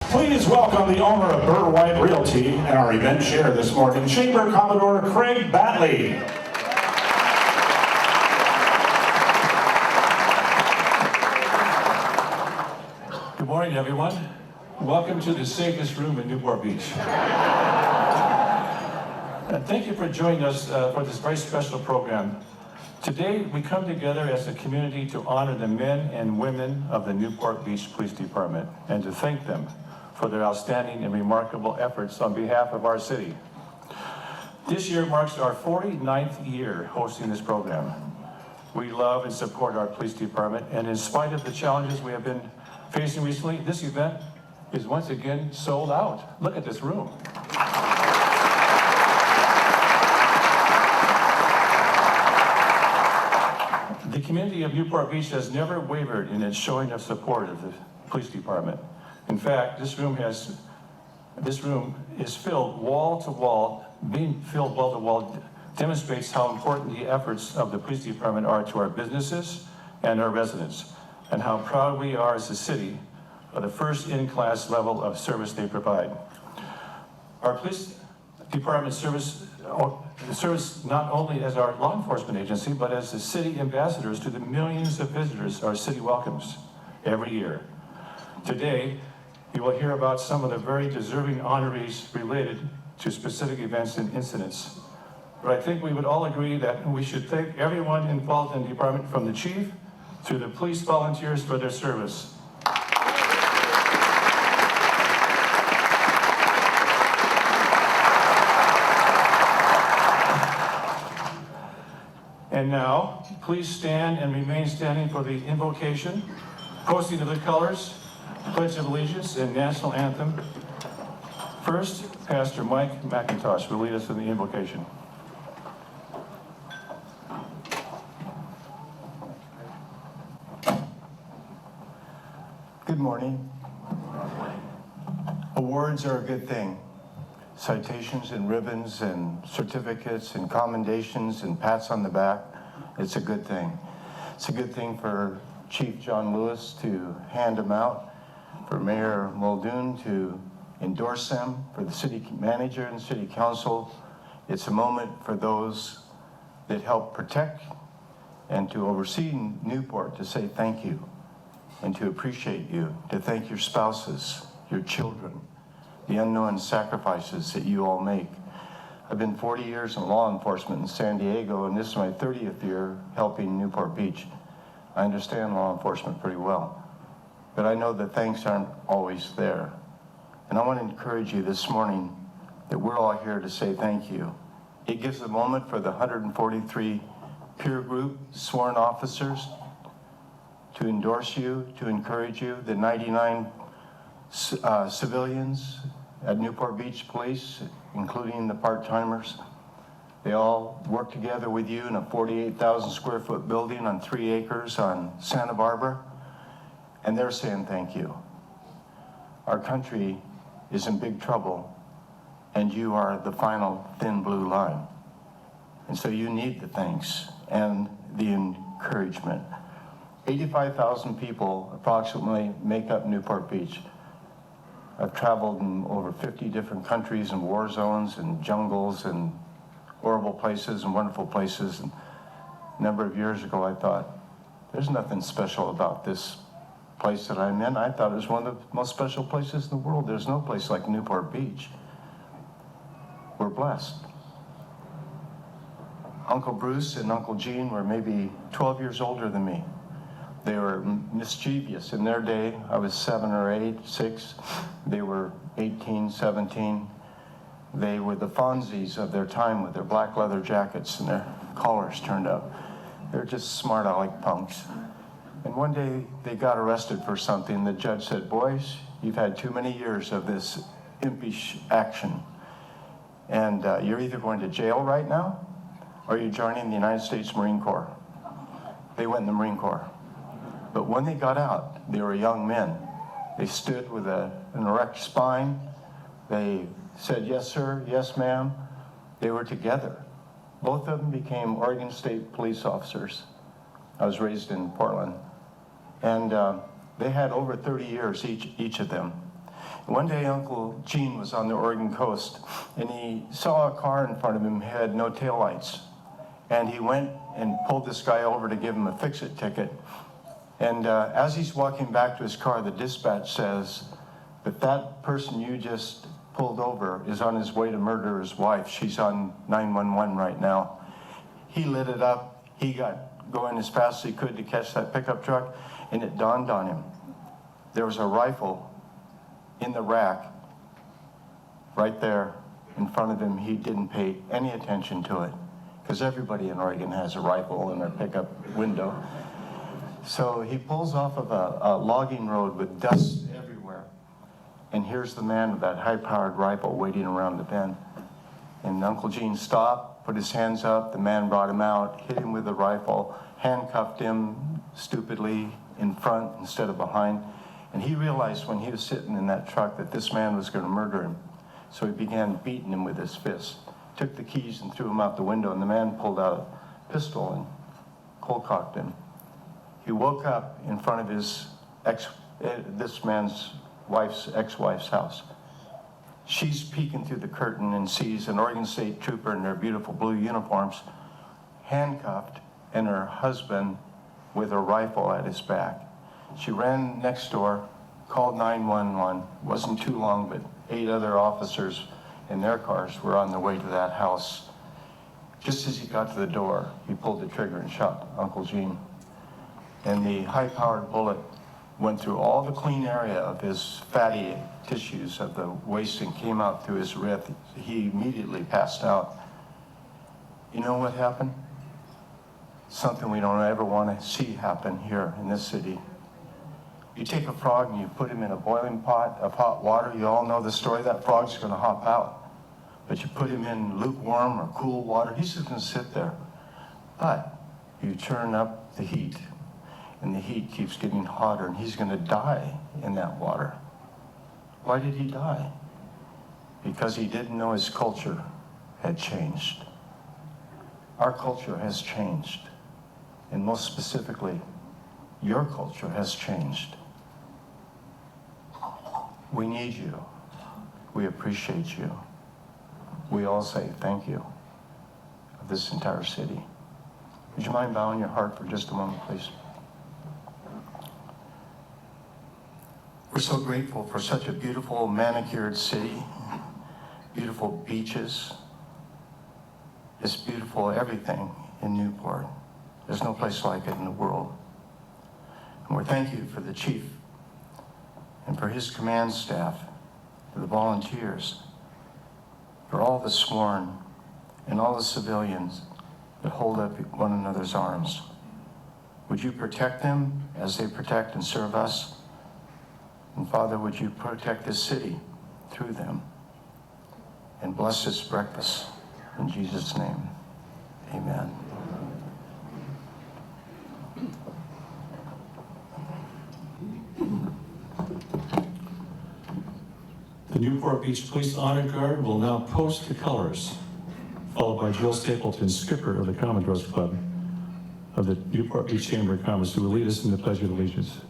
Please welcome the owner of Burr White Realty and our event chair this morning, Chamber Commodore Craig Batley. Good morning, everyone. Welcome to the safest room in Newport Beach. Thank you for joining us for this very special program. Today, we come together as a community to honor the men and women of the Newport Beach Police Department and to thank them for their outstanding and remarkable efforts on behalf of our city. This year marks our 49th year hosting this program. We love and support our police department, and in spite of the challenges we have been facing recently, this event is once again sold out. Look at this room. The community of Newport Beach has never wavered in its showing of support of the police department. In fact, this room is filled wall to wall. Being filled wall to wall demonstrates how important the efforts of the police department are to our businesses and our residents, and how proud we are as a city of the first in-class level of service they provide. Our police department serves not only as our law enforcement agency, but as the city ambassadors to the millions of visitors our city welcomes every year. Today, you will hear about some of the very deserving honorees related to specific events and incidents. But I think we would all agree that we should thank everyone involved in the department, from the chief to the police volunteers, for their service. And now, please stand and remain standing for the invocation, posting of the colors, Pledge of Allegiance, and National Anthem. First, Pastor Mike McIntosh will lead us in the invocation. Good morning. Awards are a good thing. Citations and ribbons and certificates and commendations and pats on the back, it's a good thing. It's a good thing for Chief John Lewis to hand them out, for Mayor Muldoon to endorse them, for the city manager and city council. It's a moment for those that help protect and to oversee Newport to say thank you and to appreciate you, to thank your spouses, your children, the unknown sacrifices that you all make. I've been 40 years in law enforcement in San Diego, and this is my 30th year helping Newport Beach. I understand law enforcement pretty well, but I know that thanks aren't always there. And I want to encourage you this morning that we're all here to say thank you. It gives a moment for the 143 peer group sworn officers to endorse you, to encourage you, the 99 civilians at Newport Beach Police, including the part-timers. They all work together with you in a 48,000 square foot building on 3 acres on Santa Barbara, and they're saying thank you. Our country is in big trouble, and you are the final thin blue line. And so you need the thanks and the encouragement. 85,000 people approximately make up Newport Beach. I've traveled in over 50 different countries and war zones and jungles and horrible places and wonderful places. And a number of years ago, I thought, there's nothing special about this place that I'm in. I thought it was one of the most special places in the world. There's no place like Newport Beach. We're blessed. Uncle Bruce and Uncle Gene were maybe 12 years older than me. They were mischievous in their day. I was 7 or 8, 6. They were 18, 17. They were the Fonzies of their time with their black leather jackets and their collars turned up. They're just smart aleck punks. And one day they got arrested for something. The judge said, boys, you've had too many years of this impish action. And you're either going to jail right now or you're joining the United States Marine Corps. They went in the Marine Corps. But when they got out, they were young men. They stood with an erect spine. They said, yes, sir, yes, ma'am. They were together. Both of them became Oregon State police officers. I was raised in Portland. And they had over 30 years, each of them. One day, Uncle Gene was on the Oregon coast, and he saw a car in front of him had no taillights. And he went and pulled this guy over to give him a fix-it ticket. And as he's walking back to his car, the dispatch says, "But that person you just pulled over is on his way to murder his wife. She's on 911 right now." He lit it up. He got going as fast as he could to catch that pickup truck, and it dawned on him. There was a rifle in the rack right there in front of him. He didn't pay any attention to it, because everybody in Oregon has a rifle in their pickup window. So he pulls off of a logging road with dust everywhere, and here's the man with that high-powered rifle waiting around the bend. And Uncle Gene stopped, put his hands up, the man brought him out, hit him with the rifle, handcuffed him stupidly in front instead of behind. And he realized when he was sitting in that truck that this man was going to murder him. So he began beating him with his fist, took the keys and threw them out the window, and the man pulled out a pistol and cold-cocked him. He woke up in front of this man's ex-wife's house. She's peeking through the curtain and sees an Oregon State trooper in their beautiful blue uniforms, handcuffed, and her husband with a rifle at his back. She ran next door, called 911. Wasn't too long, but 8 other officers in their cars were on their way to that house. Just as he got to the door, he pulled the trigger and shot Uncle Gene. And the high-powered bullet went through all the clean area of his fatty tissues of the waist and came out through his rib. He immediately passed out. You know what happened? Something we don't ever want to see happen here in this city. You take a frog and you put him in a boiling pot of hot water. You all know the story. That frog's going to hop out. But you put him in lukewarm or cool water, he's just going to sit there. But you turn up the heat, and the heat keeps getting hotter, and he's going to die in that water. Why did he die? Because he didn't know his culture had changed. Our culture has changed, and most specifically, your culture has changed. We need you. We appreciate you. We all say thank you of this entire city. Would you mind bowing your heart for just a moment, please? We're so grateful for such a beautiful manicured city, beautiful beaches. It's beautiful everything in Newport. There's no place like it in the world. And we thank you for the chief and for his command staff, for the volunteers, for all the sworn and all the civilians that hold up one another's arms. Would you protect them as they protect and serve us? And Father, would you protect this city through them? And bless this breakfast. In Jesus' name, amen. The Newport Beach Police Honor Guard will now post the colors, followed by Jill Stapleton, skipper of the Commodores Club of the Newport Beach Chamber of Commerce, who will lead us in the Pledge of Allegiance.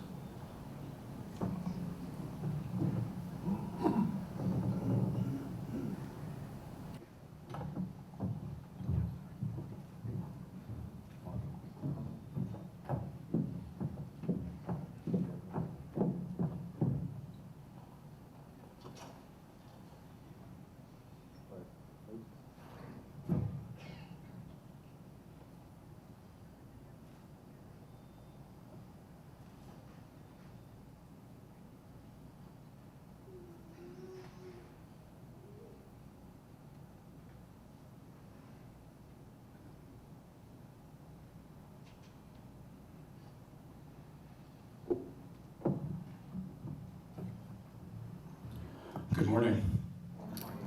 Good morning.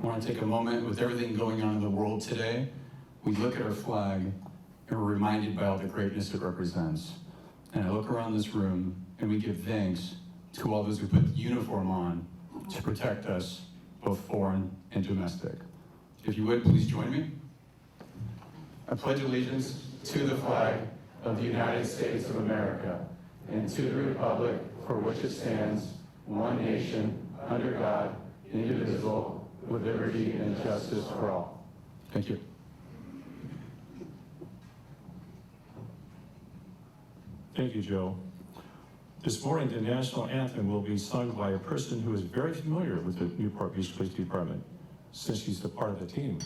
I want to take a moment with everything going on in the world today. We look at our flag and we're reminded by all the greatness it represents. And I look around this room and we give thanks to all those who put the uniform on to protect us, both foreign and domestic. If you would, please join me. I pledge allegiance to the flag of the United States of America and to the republic for which it stands, one nation, under God, indivisible, with liberty and justice for all. Thank you. Thank you, Joe. This morning, the National Anthem will be sung by a person who is very familiar with the Newport Beach Police Department, since she's a part of the team.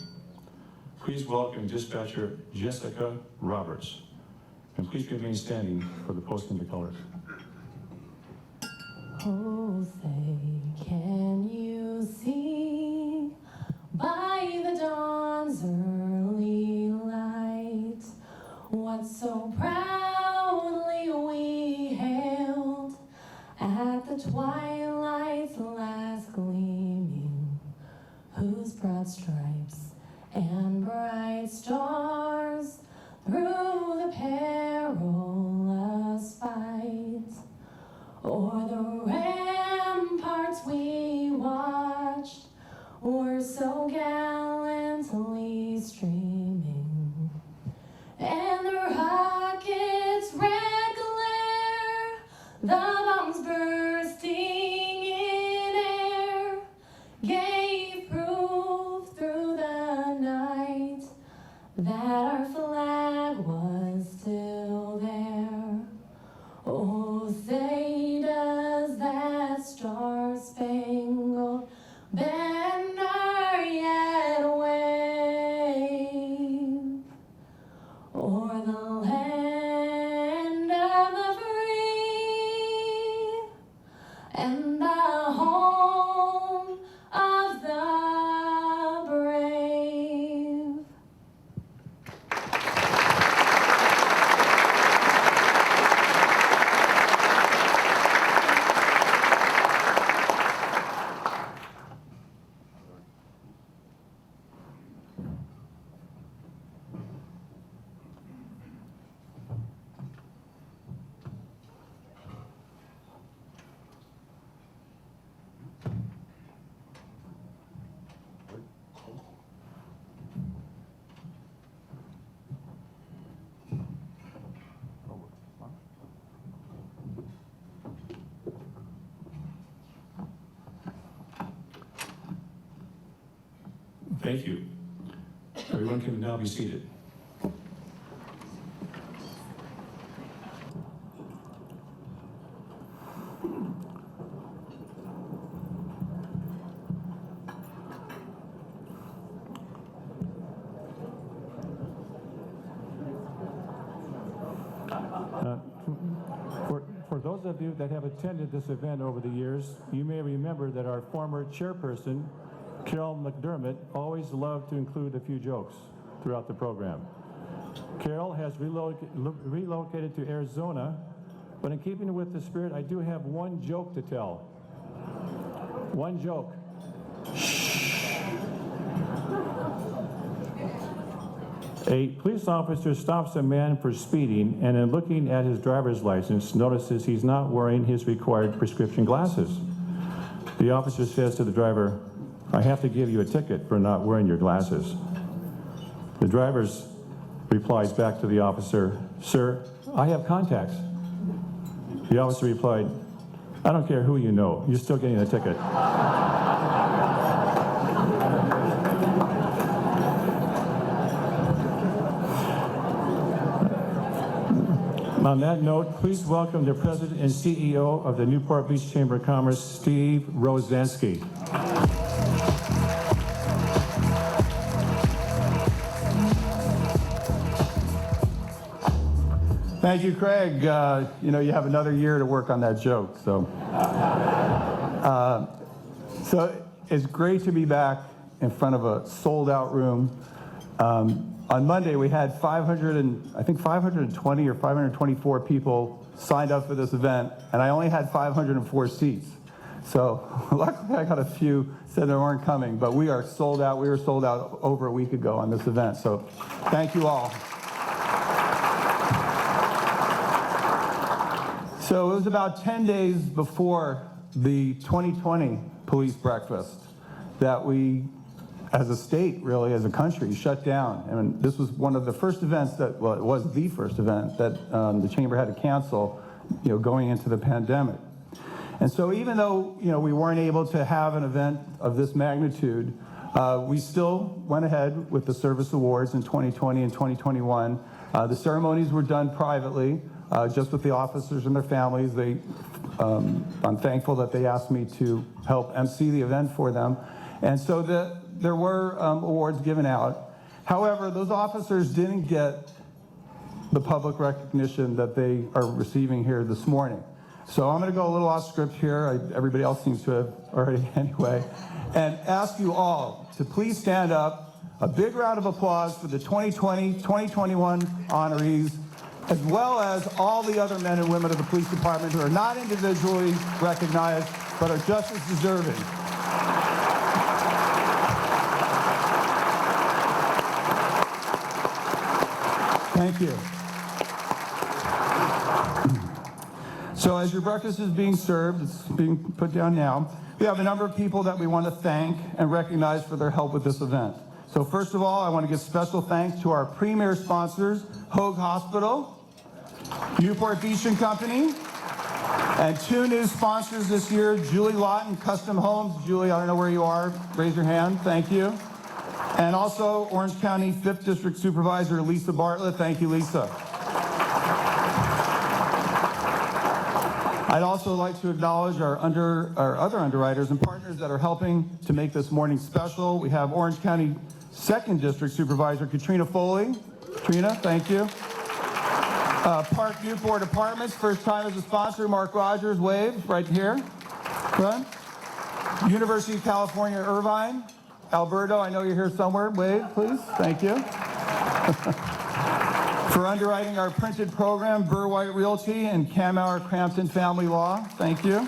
Please welcome Dispatcher Jessica Roberts. And please remain standing for the posting of the colors. Oh, say, can you see by the dawn's early light what so proudly we hailed at the twilight's last gleaming, whose broad stripes and bright stars through the perilous fight o'er the ramparts we watched were so gallantly streaming, and the rocket's red glare, the bombs bursting in air, gave proof through the night that our flag was still there. Oh, say does that star-spangled banner yet wave o'er the land of the free and the home of the brave? Thank you. Everyone can now be seated. For those of you that have attended this event over the years, you may remember that our former chairperson, Carol McDermott, always loved to include a few jokes throughout the program. Carol has relocated to Arizona, but in keeping with the spirit, I do have one joke to tell. One joke. A police officer stops a man for speeding and in looking at his driver's license notices he's not wearing his required prescription glasses. The officer says to the driver, "I have to give you a ticket for not wearing your glasses." The driver replies back to the officer, "Sir, I have contacts." The officer replied, "I don't care who you know, you're still getting a ticket." On that note, please welcome the President and CEO of the Newport Beach Chamber of Commerce, Steve Rozanski. Thank you, Craig. You know, you have another year to work on that joke. So it's great to be back in front of a sold-out room. On Monday, we had 520 or 524 people signed up for this event, and I only had 504 seats. So luckily, I got a few said they weren't coming, but we are sold out. We were sold out over a week ago on this event. So thank you all. So it was about 10 days before the 2020 police breakfast that we, as a state, really, as a country, shut down. And this was one of the first events that, well, it was the first event that the chamber had to cancel, you know, going into the pandemic. And so even though, we weren't able to have an event of this magnitude, we still went ahead with the service awards in 2020 and 2021. The ceremonies were done privately, just with the officers and their families. I'm thankful that they asked me to help MC the event for them. And so there were awards given out. However, those officers didn't get the public recognition that they are receiving here this morning. So I'm going to go a little off script here. Everybody else seems to have already anyway. And ask you all to please stand up. A big round of applause for the 2020, 2021 honorees, as well as all the other men and women of the police department who are not individually recognized, but are just as deserving. Thank you. So as your breakfast is being served, it's being put down now, we have a number of people that we want to thank and recognize for their help with this event. So first of all, I want to give special thanks to our premier sponsors, Hoag Hospital, Newport Beach and Company, and two new sponsors this year, Julie Lawton, Custom Homes. Julie, I don't know where you are. Raise your hand. Thank you. And also Orange County 5th District Supervisor Lisa Bartlett. Thank you, Lisa. I'd also like to acknowledge our other underwriters and partners that are helping to make this morning special. We have Orange County 2nd District Supervisor Katrina Foley. Katrina, thank you. Park Newport Apartments, first time as a sponsor, Mark Rogers, wave, right here. Front. University of California, Irvine. Alberto, I know you're here somewhere, wave, please, thank you. For underwriting our printed program, Burr White Realty and Kamauer Crampton Family Law, thank you.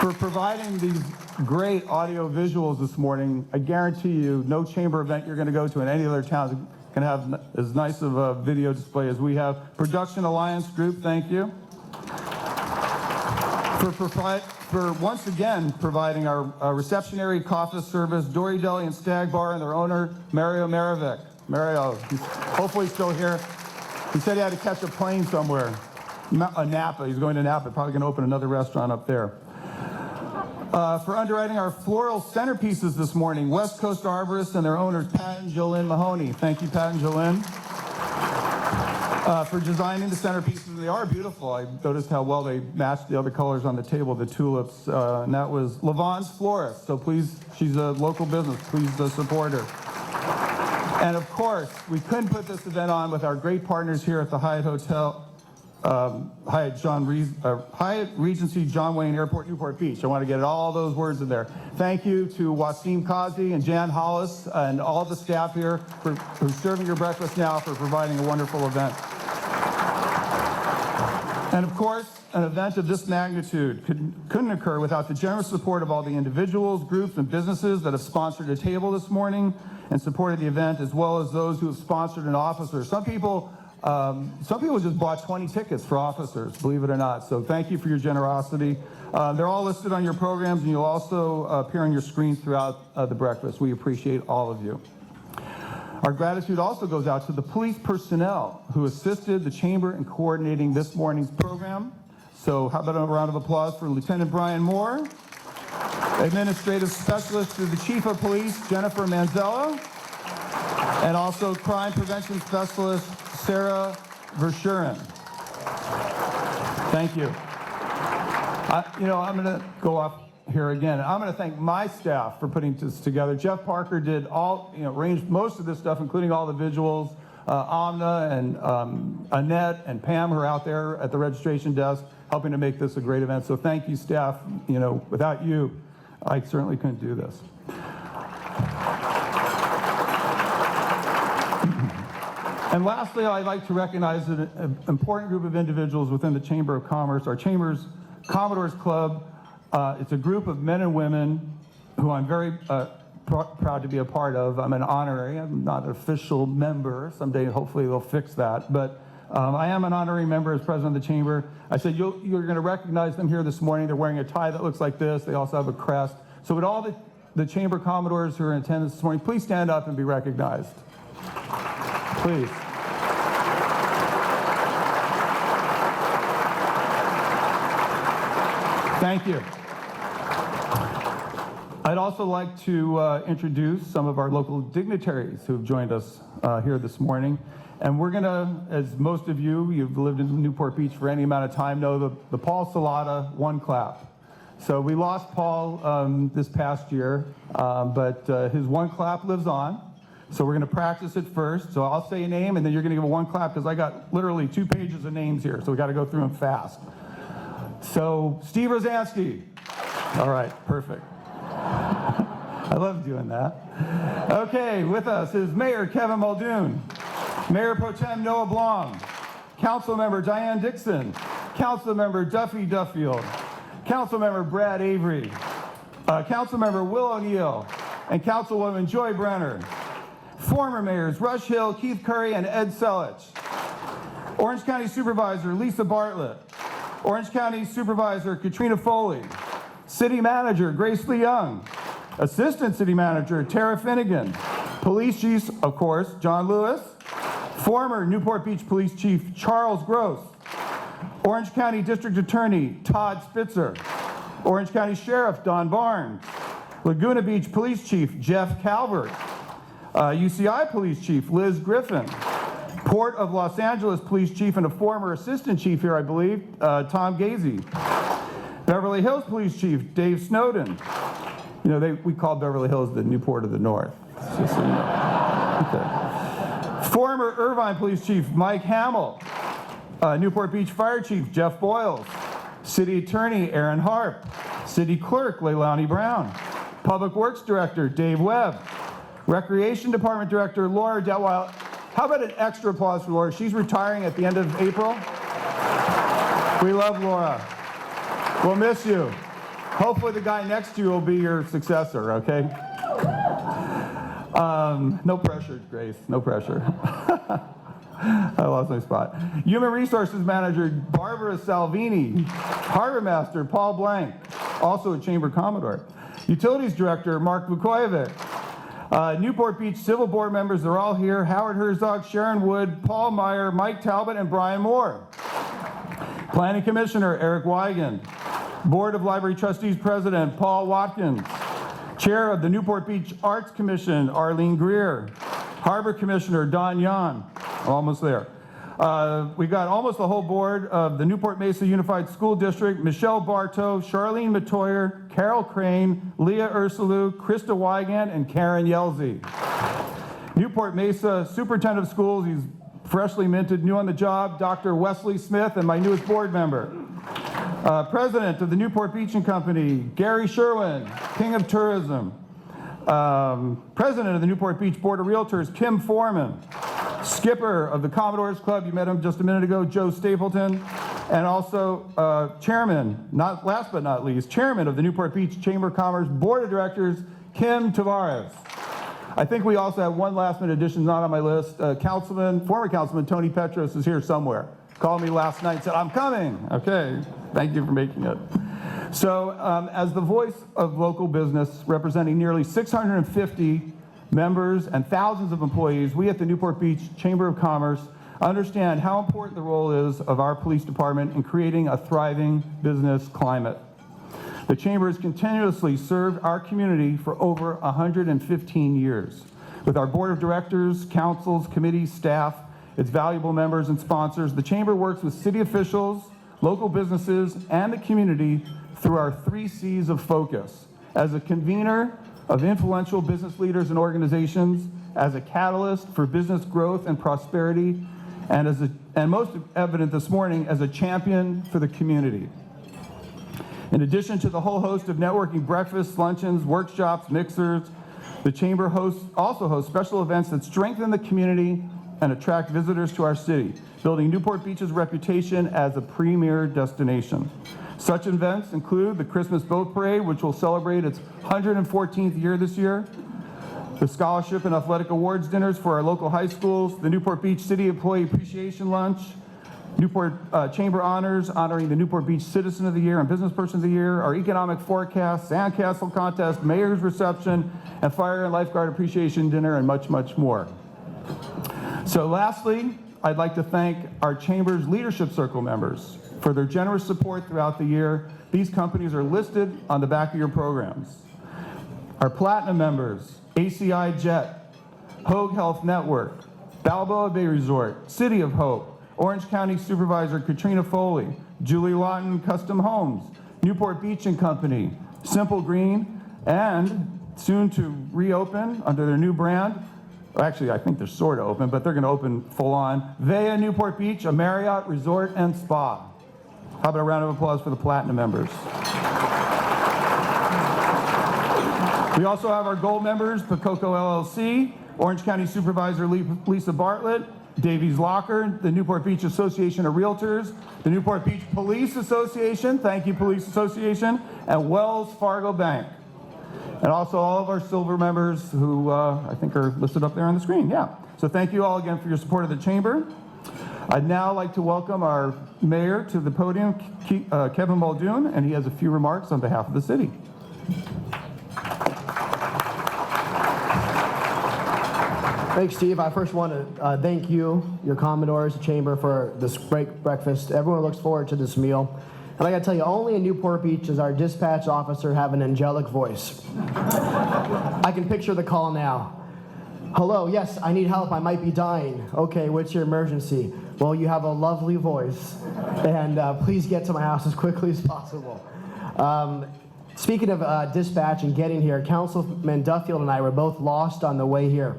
For providing these great audio visuals this morning, I guarantee you no chamber event you're going to go to in any other town is going to have as nice of a video display as we have. Production Alliance Group, thank you. For once again providing our reception area coffee service, Dory Deli and Stag Bar, and their owner, Mario Marovic. Mario, he's hopefully still here. He said he had to catch a plane somewhere. Napa, he's going to Napa, probably going to open another restaurant up there. For underwriting our floral centerpieces this morning, West Coast Arborists and their owners, Pat and Jolynn Mahoney. Thank you, Pat and Jolynn. For designing the centerpieces, they are beautiful. I noticed how well they matched the other colors on the table, the tulips, and that was Lavon's Florist. So please, she's a local business, please support her. And of course, we couldn't put this event on with our great partners here at the Hyatt Hotel, Hyatt Regency John Wayne Airport, Newport Beach. I want to get all those words in there. Thank you to Wasim Kazi and Jan Hollis and all the staff here for serving your breakfast now, for providing a wonderful event. And of course, an event of this magnitude couldn't occur without the generous support of all the individuals, groups, and businesses that have sponsored a table this morning and supported the event, as well as those who have sponsored an officer. Some people just bought 20 tickets for officers, believe it or not. So thank you for your generosity. They're all listed on your programs, and you'll also appear on your screens throughout the breakfast. We appreciate all of you. Our gratitude also goes out to the police personnel who assisted the chamber in coordinating this morning's program. So how about a round of applause for Lieutenant Brian Moore, Administrative Specialist to the Chief of Police, Jennifer Manzella, and also Crime Prevention Specialist, Sarah Verschuren. Thank you. I'm going to go off here again. I'm going to thank my staff for putting this together. Jeff Parker did arranged most of this stuff, including all the visuals. Amna and Annette and Pam who are out there at the registration desk helping to make this a great event. So thank you, staff. Without you, I certainly couldn't do this. And lastly, I'd like to recognize an important group of individuals within the Chamber of Commerce, our Chamber's Commodores Club. It's a group of men and women who I'm very proud to be a part of. I'm an honorary, I'm not an official member. Someday, hopefully, they'll fix that. But I am an honorary member as president of the Chamber. I said, you're going to recognize them here this morning. They're wearing a tie that looks like this. They also have a crest. So would all the Chamber Commodores who are in attendance this morning, please stand up and be recognized. Please. Thank you. I'd also like to introduce some of our local dignitaries who've joined us here this morning. And we're gonna, as most of you've lived in Newport Beach for any amount of time, know the Paul Salata one clap. So we lost Paul this past year, but his one clap lives on. So we're gonna practice it first. So I'll say a name and then you're gonna give a one clap because I got literally 2 pages of names here. So we gotta go through them fast. So Steve Rozanski. All right, perfect. I love doing that. Okay, with us is Mayor Kevin Muldoon, Mayor Pro Tem Noah Blom, Councilmember Diane Dixon, Councilmember Duffy Duffield, Councilmember Brad Avery, Councilmember Will O'Neill, and Councilwoman Joy Brenner. Former mayors Rush Hill, Keith Curry, and Ed Selich. Orange County Supervisor Lisa Bartlett. Orange County Supervisor Katrina Foley. City Manager Grace Lee Young. Assistant City Manager Tara Finnegan. Police Chiefs, of course, John Lewis. Former Newport Beach Police Chief Charles Gross. Orange County District Attorney Todd Spitzer. Orange County Sheriff Don Barnes. Laguna Beach Police Chief Jeff Calvert. UCI Police Chief Liz Griffin. Port of Los Angeles Police Chief and a former Assistant Chief here, I believe, Tom Gazy. Beverly Hills Police Chief Dave Snowden. You know, we call Beverly Hills the Newport of the North. Just so you know. Okay. Former Irvine Police Chief Mike Hamill. Newport Beach Fire Chief Jeff Boyles. City Attorney Aaron Harp. City Clerk Leilani Brown. Public Works Director Dave Webb. Recreation Department Director Laura Detwild. How about an extra applause for Laura? She's retiring at the end of April. We love Laura. We'll miss you. Hopefully the guy next to you will be your successor, okay? No pressure, Grace, no pressure. I lost my spot. Human Resources Manager Barbara Salvini. Harbor Master Paul Blank, also a Chamber Commodore. Utilities Director Mark Vukojevic. Newport Beach Civil Board members, they're all here. Howard Herzog, Sharon Wood, Paul Meyer, Mike Talbot, and Brian Moore. Planning Commissioner Eric Weigand. Board of Library Trustees President Paul Watkins. Chair of the Newport Beach Arts Commission Arlene Greer. Harbor Commissioner Don Yan. Almost there. We got almost the whole board of the Newport Mesa Unified School District, Michelle Bartow, Charlene Matoyer, Carol Crane, Leah Ursulou, Krista Wygant, and Karen Yelzy. Newport Mesa Superintendent of Schools, he's freshly minted, new on the job, Dr. Wesley Smith, and my newest board member. President of the Newport Beach and Company, Gary Sherwin, King of Tourism. President of the Newport Beach Board of Realtors, Kim Foreman. Skipper of the Commodores Club, you met him just a minute ago, Joe Stapleton. And also Chairman, last but not least, Chairman of the Newport Beach Chamber of Commerce Board of Directors, Kim Tavares. I think we also have one last minute addition not on my list. Former Councilman Tony Petros is here somewhere. Called me last night and said, I'm coming. Okay, thank you for making it. So as the voice of local business representing nearly 650 members and thousands of employees, we at the Newport Beach Chamber of Commerce understand how important the role is of our police department in creating a thriving business climate. The Chamber has continuously served our community for over 115 years. With our board of directors, councils, committees, staff, its valuable members and sponsors, the Chamber works with city officials, local businesses, and the community through our 3 C's of focus. As a convener of influential business leaders and organizations, as a catalyst for business growth and prosperity, and most evident this morning, as a champion for the community. In addition to the whole host of networking breakfasts, luncheons, workshops, mixers, the Chamber also hosts special events that strengthen the community and attract visitors to our city, building Newport Beach's reputation as a premier destination. Such events include the Christmas Boat Parade, which will celebrate its 114th year this year, the Scholarship and Athletic Awards dinners for our local high schools, the Newport Beach City Employee Appreciation Lunch, Newport Chamber Honors honoring the Newport Beach Citizen of the Year and Business Person of the Year, our Economic Forecast, Sandcastle Contest, Mayor's Reception, and Fire and Lifeguard Appreciation Dinner, and much, much more. So lastly, I'd like to thank our Chamber's Leadership Circle members for their generous support throughout the year. These companies are listed on the back of your programs. Our Platinum members, ACI Jet, Hogue Health Network, Balboa Bay Resort, City of Hope, Orange County Supervisor Katrina Foley, Julie Lawton Custom Homes, Newport Beach and Company, Simple Green, and soon to reopen under their new brand. Actually, I think they're sort of open, but they're going to open full on. Vea Newport Beach, a Marriott Resort and Spa. How about a round of applause for the Platinum members? We also have our Gold members, Pacoco LLC, Orange County Supervisor Lisa Bartlett, Davies Locker, the Newport Beach Association of Realtors, the Newport Beach Police Association, thank you Police Association, and Wells Fargo Bank. And also all of our silver members who I think are listed up there on the screen, yeah. So thank you all again for your support of the Chamber. I'd now like to welcome our mayor to the podium, Kevin Muldoon, and he has a few remarks on behalf of the city. Thanks, Steve. I first want to thank you, your Commodores, the Chamber, for this great breakfast. Everyone looks forward to this meal. And I got to tell you, only in Newport Beach does our dispatch officer have an angelic voice. I can picture the call now. Hello, yes, I need help. I might be dying. Okay, what's your emergency? Well, you have a lovely voice, and please get to my house as quickly as possible. Speaking of dispatch and getting here, Councilman Duffield and I were both lost on the way here.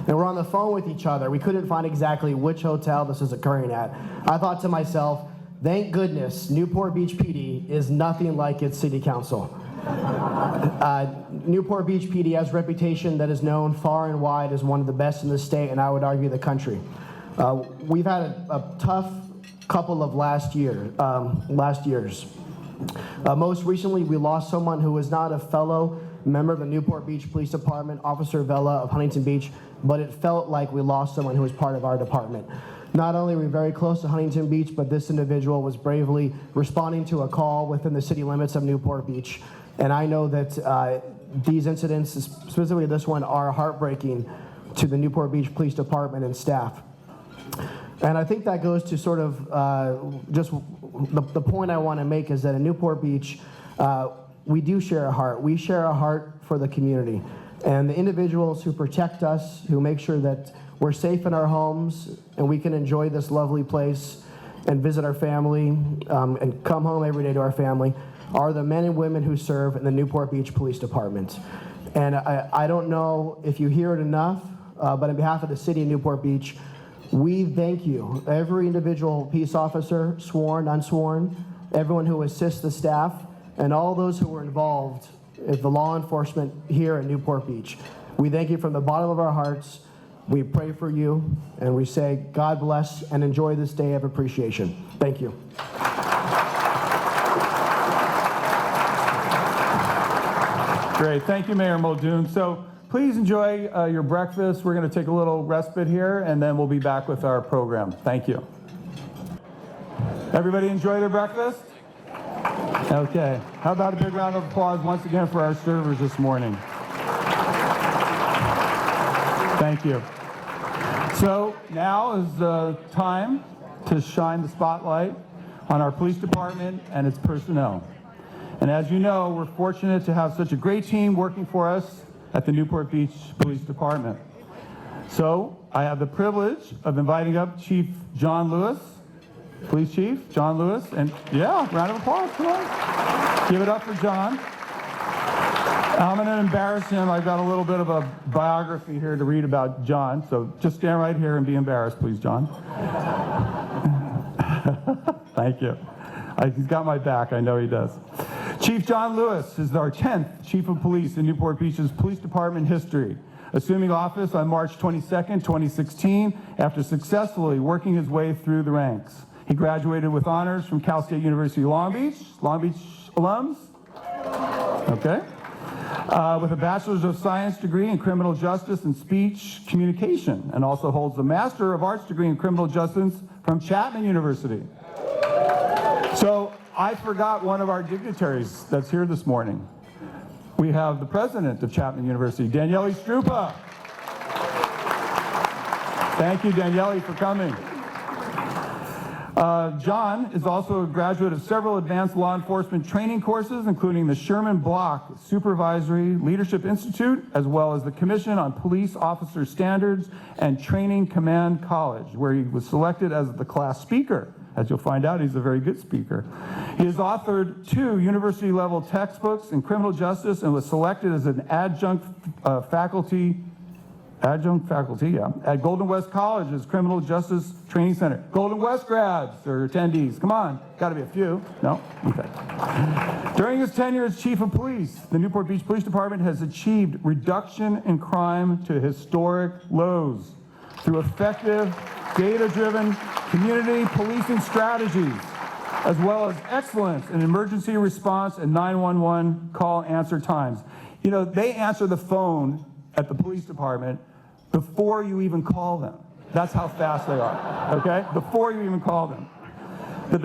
And we're on the phone with each other. We couldn't find exactly which hotel this is occurring at. I thought to myself, thank goodness Newport Beach PD is nothing like its city council. Newport Beach PD has a reputation that is known far and wide as one of the best in the state, and I would argue the country. We've had a tough couple of last years. Most recently, we lost someone who was not a fellow member of the Newport Beach Police Department, Officer Vela of Huntington Beach, but it felt like we lost someone who was part of our department. Not only were we very close to Huntington Beach, but this individual was bravely responding to a call within the city limits of Newport Beach. And I know that these incidents, specifically this one, are heartbreaking to the Newport Beach Police Department and staff. And I think that goes to sort of just the point I want to make is that in Newport Beach, we do share a heart. We share a heart for the community. And the individuals who protect us, who make sure that we're safe in our homes and we can enjoy this lovely place and visit our family and come home every day to our family, are the men and women who serve in the Newport Beach Police Department. And I don't know if you hear it enough, but on behalf of the city of Newport Beach, we thank you. Every individual peace officer, sworn, unsworn, everyone who assists the staff, and all those who were involved in the law enforcement here in Newport Beach. We thank you from the bottom of our hearts. We pray for you, and we say, God bless, and enjoy this day of appreciation. Thank you. Great, thank you, Mayor Muldoon. So please enjoy your breakfast. We're going to take a little respite here, and then we'll be back with our program. Thank you. Everybody enjoy their breakfast? Okay, how about a big round of applause once again for our servers this morning. Thank you. So now is the time to shine the spotlight on our police department and its personnel. And as you know, we're fortunate to have such a great team working for us at the Newport Beach Police Department. So I have the privilege of inviting up Chief John Lewis, Police Chief John Lewis, and yeah, round of applause, come on. Give it up for John. I'm going to embarrass him. I've got a little bit of a biography here to read about John, so just stand right here and be embarrassed, please, John. Thank you. He's got my back, I know he does. Chief John Lewis is our 10th Chief of Police in Newport Beach's Police Department history, assuming office on March 22nd, 2016, after successfully working his way through the ranks. He graduated with honors from Cal State University Long Beach alums, okay, with a Bachelor's of Science degree in Criminal Justice and Speech Communication, and also holds a Master of Arts degree in Criminal Justice from Chapman University. So I forgot one of our dignitaries that's here this morning. We have the president of Chapman University, Daniele Strupa. Thank you, Daniele, for coming. John is also a graduate of several advanced law enforcement training courses, including the Sherman Block Supervisory Leadership Institute, as well as the Commission on Police Officer Standards and Training Command College, where he was selected as the class speaker. As you'll find out, he's a very good speaker. He has authored 2 university-level textbooks in criminal justice and was selected as an adjunct faculty at Golden West College's Criminal Justice Training Center. Golden West grads or attendees, come on, gotta be a few. No? Okay. During his tenure as chief of police, the Newport Beach Police Department has achieved reduction in crime to historic lows through effective, data-driven community policing strategies, as well as excellence in emergency response and 911 call answer times. You know, they answer the phone at the police department before you even call them. That's how fast they are, okay? Before you even call them. The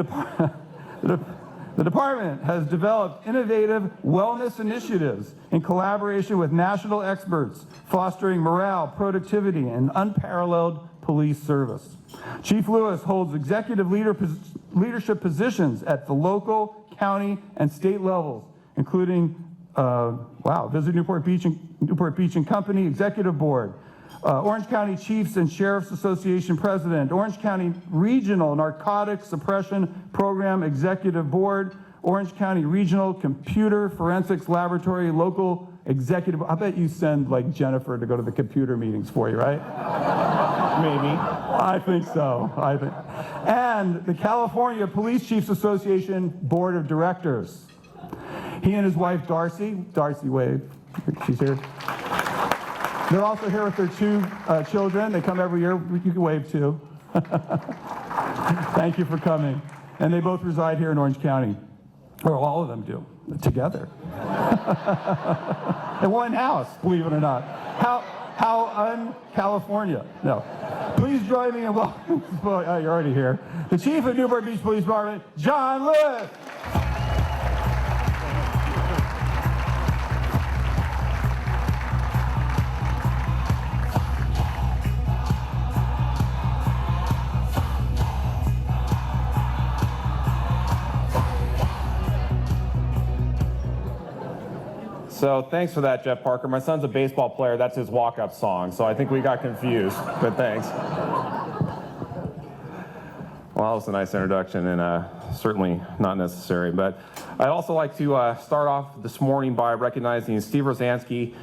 department has developed innovative wellness initiatives in collaboration with national experts, fostering morale, productivity, and unparalleled police service. Chief Lewis holds executive leadership positions at the local, county, and state levels, including Visit Newport Beach and Company Executive Board, Orange County Chiefs and Sheriffs Association President, Orange County Regional Narcotics Suppression Program Executive Board, Orange County Regional Computer Forensics Laboratory Local Executive. I bet you send like Jennifer to go to the computer meetings for you, right? Maybe. I think so. And the California Police Chiefs Association Board of Directors. He and his wife, Darcy wave, she's here. They're also here with their 2 children. They come every year. You can wave too. Thank you for coming. And they both reside here in Orange County. Or all of them do, together. In one house, believe it or not. How un-California. No. Please join me in welcoming, you're already here, the Chief of Newport Beach Police Department, John Lewis. So thanks for that, Jeff Parker. My son's a baseball player. That's his walk-up song, so I think we got confused, but thanks. Well, that was a nice introduction and certainly not necessary. But I'd also like to start off this morning by recognizing Steve Rozanski,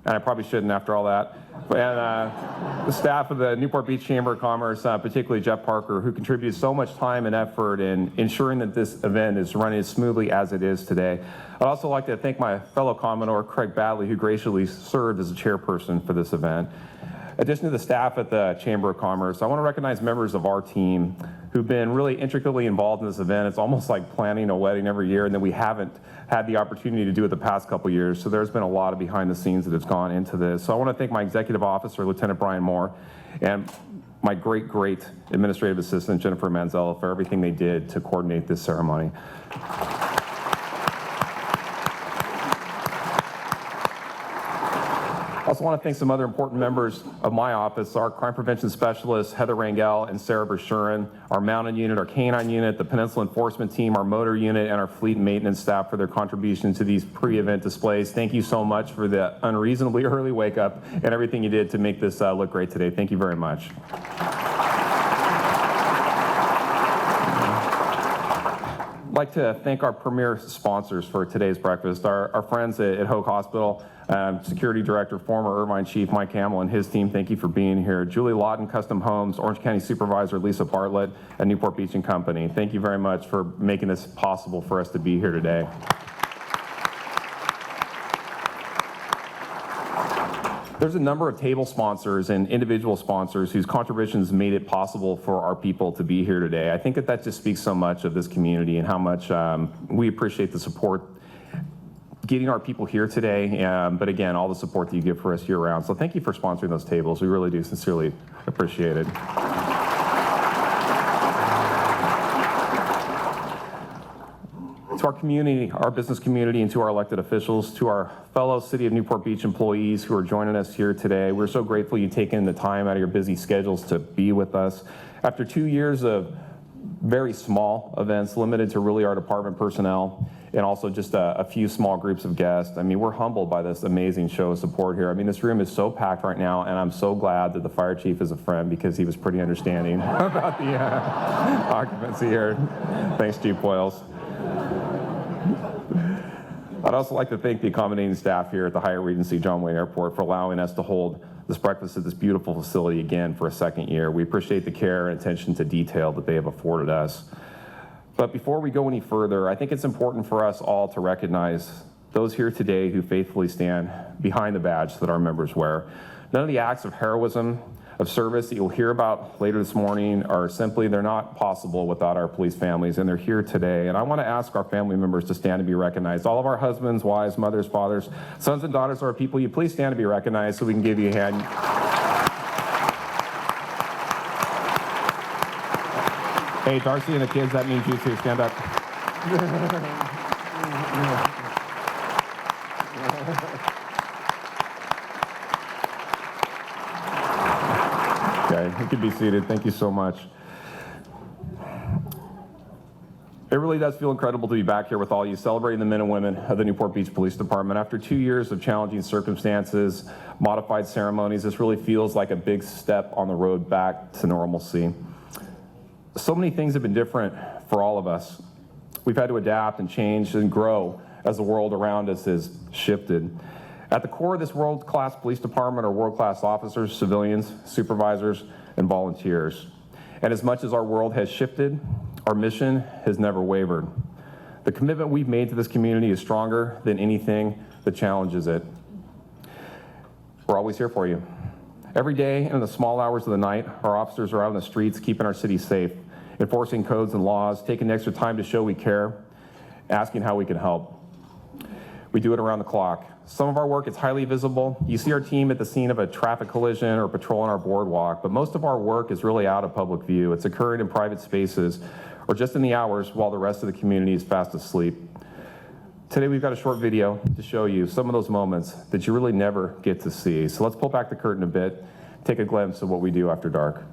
and I probably shouldn't after all that, and the staff of the Newport Beach Chamber of Commerce, particularly Jeff Parker, who contributed so much time and effort in ensuring that this event is running as smoothly as it is today. I'd also like to thank my fellow Commodore, Craig Badley, who graciously served as a chairperson for this event. In addition to the staff at the Chamber of Commerce, I want to recognize members of our team who've been really intricately involved in this event. It's almost like planning a wedding every year, and then we haven't had the opportunity to do it the past couple years, so there's been a lot of behind the scenes that has gone into this. So I want to thank my executive officer, Lieutenant Brian Moore, and my great administrative assistant, Jennifer Manzella, for everything they did to coordinate this ceremony. I also want to thank some other important members of my office, our crime prevention specialists, Heather Rangel and Sarah Bashurin, our mounted unit, our canine unit, the Peninsula Enforcement Team, our motor unit, and our fleet and maintenance staff for their contribution to these pre-event displays. Thank you so much for the unreasonably early wake up and everything you did to make this look great today. Thank you very much. I'd like to thank our premier sponsors for today's breakfast, our friends at Hoag Hospital, Security Director, former Irvine Chief Mike Hamill and his team, thank you for being here. Julie Lawton, Custom Homes, Orange County Supervisor Lisa Bartlett, and Newport Beach and Company. Thank you very much for making this possible for us to be here today. There's a number of table sponsors and individual sponsors whose contributions made it possible for our people to be here today. I think that just speaks so much of this community and how much we appreciate the support getting our people here today, but again, all the support that you give for us year round. So thank you for sponsoring those tables. We really do sincerely appreciate it. To our community, our business community, and to our elected officials, to our fellow City of Newport Beach employees who are joining us here today. We're so grateful you've taken the time out of your busy schedules to be with us. After 2 years of very small events, limited to really our department personnel, and also just a few small groups of guests, I mean, we're humbled by this amazing show of support here. I mean, this room is so packed right now, and I'm so glad that the fire chief is a friend because he was pretty understanding about the occupancy here. Thanks, Chief Boyles. I'd also like to thank the accommodating staff here at the Hyatt Regency John Wayne Airport for allowing us to hold this breakfast at this beautiful facility again for a second year. We appreciate the care and attention to detail that they have afforded us. But before we go any further, I think it's important for us all to recognize those here today who faithfully stand behind the badge that our members wear. None of the acts of heroism, of service that you'll hear about later this morning are simply, they're not possible without our police families, and they're here today. And I want to ask our family members to stand and be recognized. All of our husbands, wives, mothers, fathers, sons and daughters of our people, you please stand to be recognized so we can give you a hand. Hey, Darcy and the kids, that means you too. Stand up. Okay, you can be seated. Thank you so much. It really does feel incredible to be back here with all you, celebrating the men and women of the Newport Beach Police Department. After 2 years of challenging circumstances, modified ceremonies, this really feels like a big step on the road back to normalcy. So many things have been different for all of us. We've had to adapt and change and grow as the world around us has shifted. At the core of this world-class police department are world-class officers, civilians, supervisors, and volunteers. And as much as our world has shifted, our mission has never wavered. The commitment we've made to this community is stronger than anything that challenges it. We're always here for you. Every day and in the small hours of the night, our officers are out on the streets keeping our city safe, enforcing codes and laws, taking extra time to show we care, asking how we can help. We do it around the clock. Some of our work is highly visible. You see our team at the scene of a traffic collision or patrolling our boardwalk, but most of our work is really out of public view. It's occurring in private spaces or just in the hours while the rest of the community is fast asleep. Today we've got a short video to show you some of those moments that you really never get to see. So let's pull back the curtain a bit, take a glimpse of what we do after dark.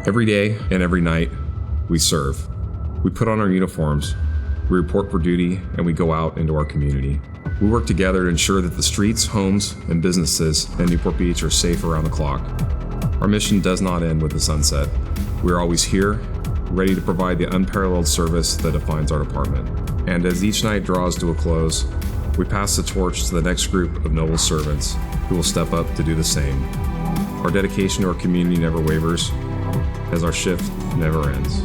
Every day and every night, we serve. We put on our uniforms, we report for duty, and we go out into our community. We work together to ensure that the streets, homes, and businesses in Newport Beach are safe around the clock. Our mission does not end with the sunset. We are always here, ready to provide the unparalleled service that defines our department. And as each night draws to a close, we pass the torch to the next group of noble servants who will step up to do the same. Our dedication to our community never wavers, as our shift never ends.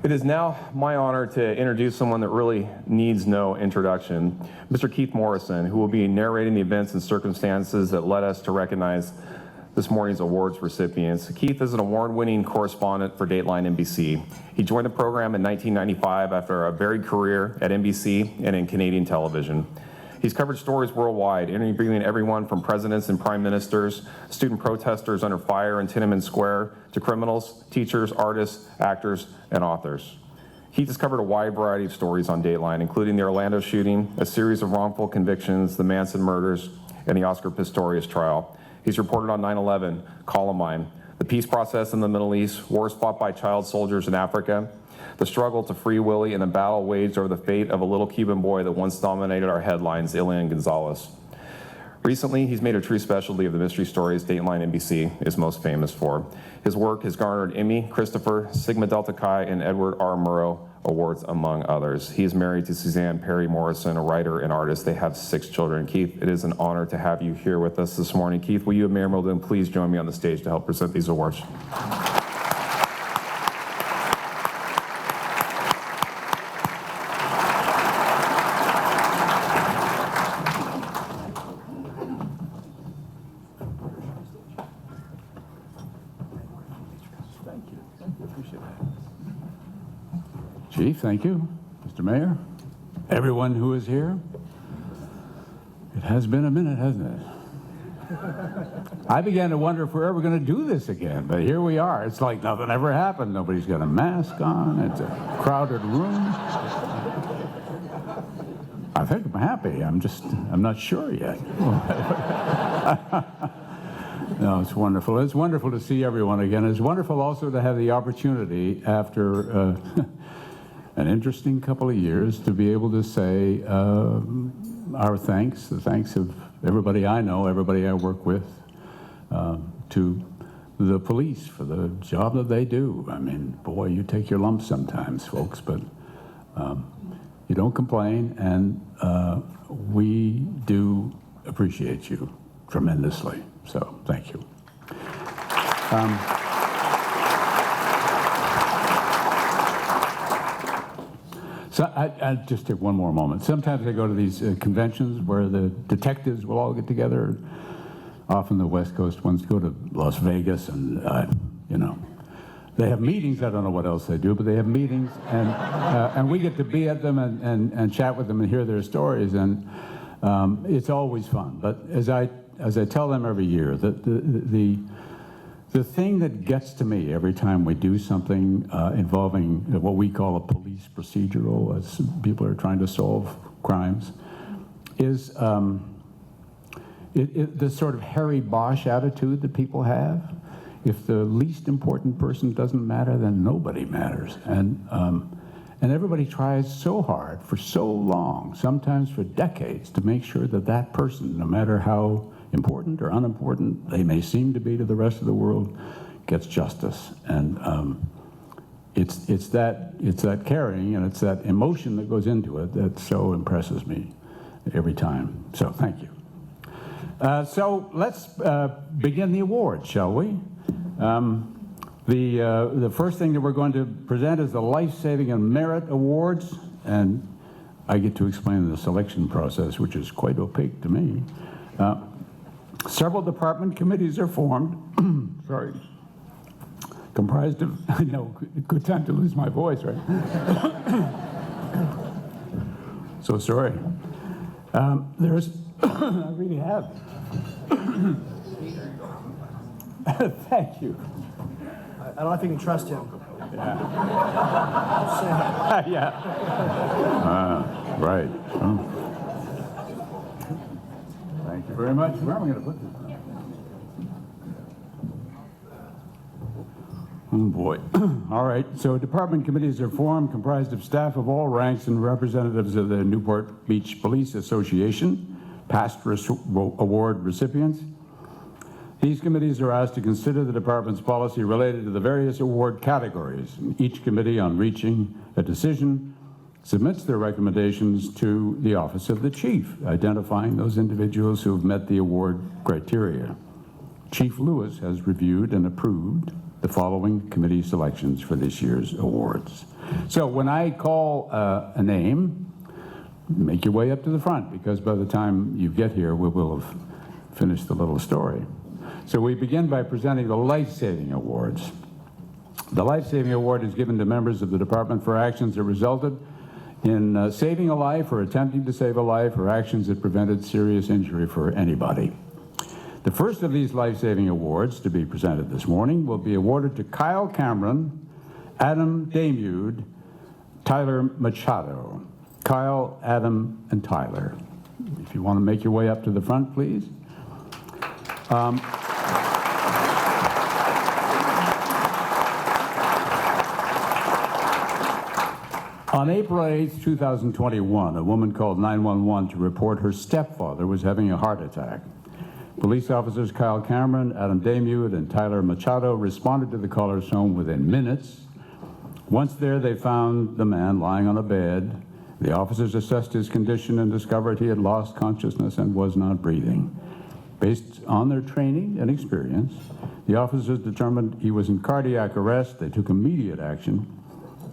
It is now my honor to introduce someone that really needs no introduction, Mr. Keith Morrison, who will be narrating the events and circumstances that led us to recognize this morning's awards recipients. Keith is an award-winning correspondent for Dateline NBC. He joined the program in 1995 after a varied career at NBC and in Canadian television. He's covered stories worldwide, interviewing everyone from presidents and prime ministers, student protesters under fire in Tiananmen Square, to criminals, teachers, artists, actors, and authors. Keith has covered a wide variety of stories on Dateline, including the Orlando shooting, a series of wrongful convictions, the Manson murders, and the Oscar Pistorius trial. He's reported on 9/11, Columbine, the peace process in the Middle East, wars fought by child soldiers in Africa, the struggle to free Willie, and the battle waged over the fate of a little Cuban boy that once dominated our headlines, Ilyan Gonzalez. Recently, he's made a true specialty of the mystery stories Dateline NBC is most famous for. His work has garnered Emmy, Christopher, Sigma Delta Chi, and Edward R. Murrow awards, among others. He is married to Suzanne Perry Morrison, a writer and artist. They have 6 children. Keith, it is an honor to have you here with us this morning. Keith, will you and Mayor Milden please join me on the stage to help present these awards? Chief, thank you. Mr. Mayor, everyone who is here. It has been a minute, hasn't it? I began to wonder if we're ever going to do this again, but here we are. It's like nothing ever happened. Nobody's got a mask on. It's a crowded room. I think I'm happy. I'm not sure yet. No, it's wonderful. It's wonderful to see everyone again. It's wonderful also to have the opportunity after an interesting couple of years to be able to say our thanks, the thanks of everybody I know, everybody I work with, to the police for the job that they do. I mean, boy, you take your lumps sometimes, folks, but you don't complain, and we do appreciate you tremendously. So, thank you. So I just take one more moment. Sometimes I go to these conventions where the detectives will all get together. Often the West Coast ones go to Las Vegas, and they have meetings. I don't know what else they do, but they have meetings, and we get to be at them and chat with them and hear their stories, and it's always fun. But as I tell them every year, that the thing that gets to me every time we do something involving what we call a police procedural, as people are trying to solve crimes, is the sort of Harry Bosch attitude that people have. If the least important person doesn't matter, then nobody matters. And everybody tries so hard for so long, sometimes for decades, to make sure that that person, no matter how important or unimportant they may seem to be to the rest of the world, gets justice. And it's that caring and it's that emotion that goes into it that so impresses me every time. So thank you. So let's begin the awards, shall we? The first thing that we're going to present is the Life Saving and Merit Awards, and I get to explain the selection process, which is quite opaque to me. Several department committees are formed, sorry, comprised of, good time to lose my voice, right? So sorry. There's, I really have. Thank you. I don't know if you can trust him. Yeah. Right. Oh. Thank you very much. Where am I going to put this? Oh, boy. All right. So department committees are formed, comprised of staff of all ranks and representatives of the Newport Beach Police Association, past award recipients. These committees are asked to consider the department's policy related to the various award categories. Each committee, on reaching a decision, submits their recommendations to the Office of the Chief, identifying those individuals who have met the award criteria. Chief Lewis has reviewed and approved the following committee selections for this year's awards. So when I call a name, make your way up to the front, because by the time you get here, we will have finished the little story. So we begin by presenting the Life-Saving Awards. The Life-Saving Award is given to members of the department for actions that resulted in saving a life or attempting to save a life, or actions that prevented serious injury for anybody. The first of these life-saving awards to be presented this morning will be awarded to Kyle Cameron, Adam Damude, Tyler Machado. Kyle, Adam, and Tyler. If you want to make your way up to the front, please. On April 8, 2021, a woman called 911 to report her stepfather was having a heart attack. Police officers Kyle Cameron, Adam Damude, and Tyler Machado responded to the caller's home within minutes. Once there, they found the man lying on a bed. The officers assessed his condition and discovered he had lost consciousness and was not breathing. Based on their training and experience, the officers determined he was in cardiac arrest. They took immediate action.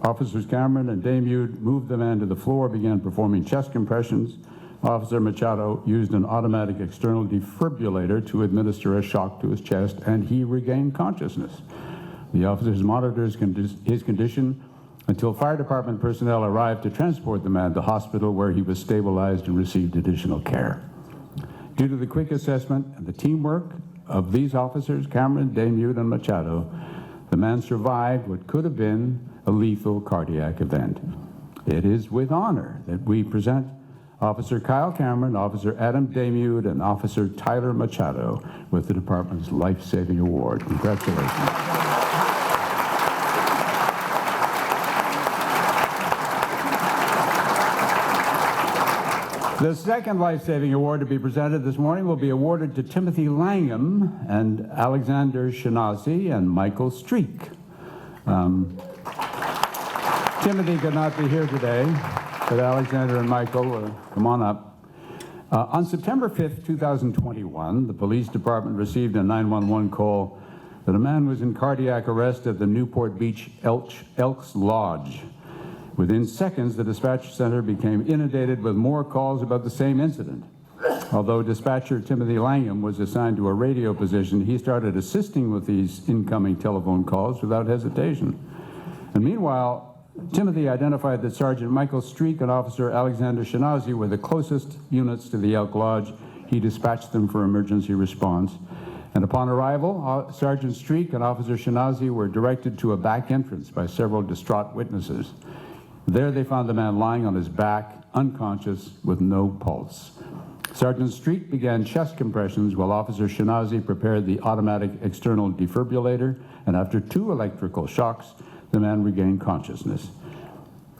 Officers Cameron and Damude moved the man to the floor, began performing chest compressions. Officer Machado used an automatic external defibrillator to administer a shock to his chest, and he regained consciousness. The officers monitored his condition until fire department personnel arrived to transport the man to hospital, where he was stabilized and received additional care. Due to the quick assessment and the teamwork of these officers, Cameron, Damude, and Machado, the man survived what could have been a lethal cardiac event. It is with honor that we present Officer Kyle Cameron, Officer Adam Damude, and Officer Tyler Machado with the department's Life-Saving Award. Congratulations. The second Life-Saving Award to be presented this morning will be awarded to Timothy Langham and Alexander Shanazi and Michael Streak. Timothy could not be here today, but Alexander and Michael, come on up. On September 5th, 2021, the police department received a 911 call that a man was in cardiac arrest at the Newport Beach Elks Lodge. Within seconds, the dispatch center became inundated with more calls about the same incident. Although dispatcher Timothy Langham was assigned to a radio position, he started assisting with these incoming telephone calls without hesitation. And meanwhile, Timothy identified that Sergeant Michael Streak and Officer Alexander Shanazi were the closest units to the Elk Lodge. He dispatched them for emergency response. And upon arrival, Sergeant Streak and Officer Shanazi were directed to a back entrance by several distraught witnesses. There they found the man lying on his back, unconscious, with no pulse. Sergeant Streak began chest compressions while Officer Shanazi prepared the automatic external defibrillator, and after 2 electrical shocks, the man regained consciousness.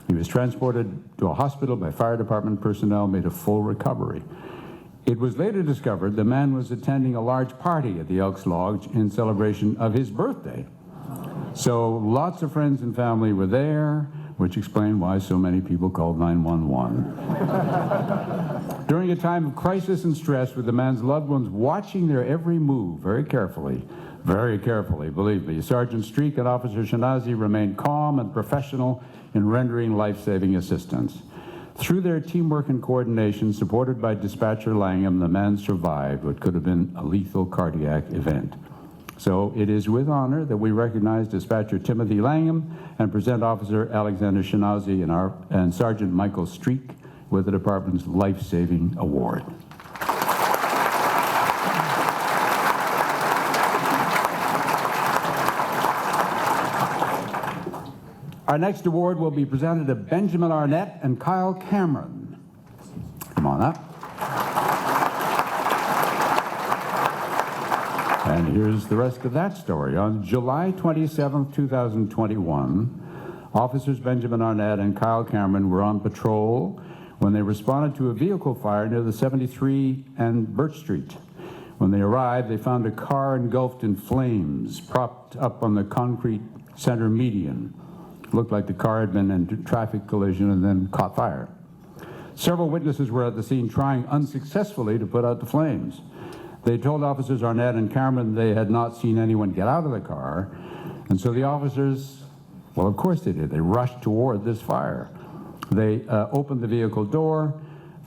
He was transported to a hospital by fire department personnel, made a full recovery. It was later discovered the man was attending a large party at the Elks Lodge in celebration of his birthday. So lots of friends and family were there, which explained why so many people called 911. During a time of crisis and stress, with the man's loved ones watching their every move very carefully, believe me, Sergeant Streak and Officer Shanazi remained calm and professional in rendering life-saving assistance. Through their teamwork and coordination, supported by dispatcher Langham, the man survived what could have been a lethal cardiac event. So it is with honor that we recognize dispatcher Timothy Langham and present Officer Alexander Shanazi and Sergeant Michael Streak with the department's Life-Saving Award. Our next award will be presented to Benjamin Arnett and Kyle Cameron. Come on up. And here's the rest of that story. On July 27, 2021, officers Benjamin Arnett and Kyle Cameron were on patrol when they responded to a vehicle fire near the 73 and Birch Street. When they arrived, they found a car engulfed in flames, propped up on the concrete center median. It looked like the car had been in a traffic collision and then caught fire. Several witnesses were at the scene trying unsuccessfully to put out the flames. They told officers Arnett and Cameron they had not seen anyone get out of the car. And so the officers, well, of course they did. They rushed toward this fire. They opened the vehicle door,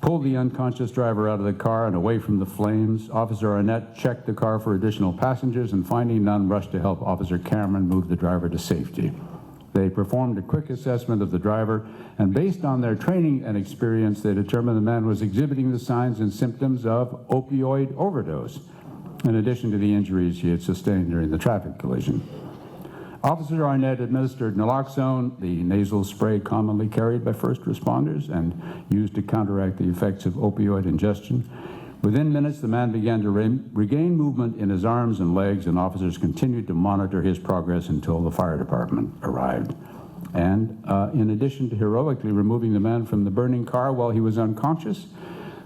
pulled the unconscious driver out of the car and away from the flames. Officer Arnett checked the car for additional passengers, and finding none, rushed to help Officer Cameron move the driver to safety. They performed a quick assessment of the driver, and based on their training and experience, they determined the man was exhibiting the signs and symptoms of opioid overdose, in addition to the injuries he had sustained during the traffic collision. Officer Arnett administered naloxone, the nasal spray commonly carried by first responders and used to counteract the effects of opioid ingestion. Within minutes, the man began to regain movement in his arms and legs, and officers continued to monitor his progress until the fire department arrived. And in addition to heroically removing the man from the burning car while he was unconscious,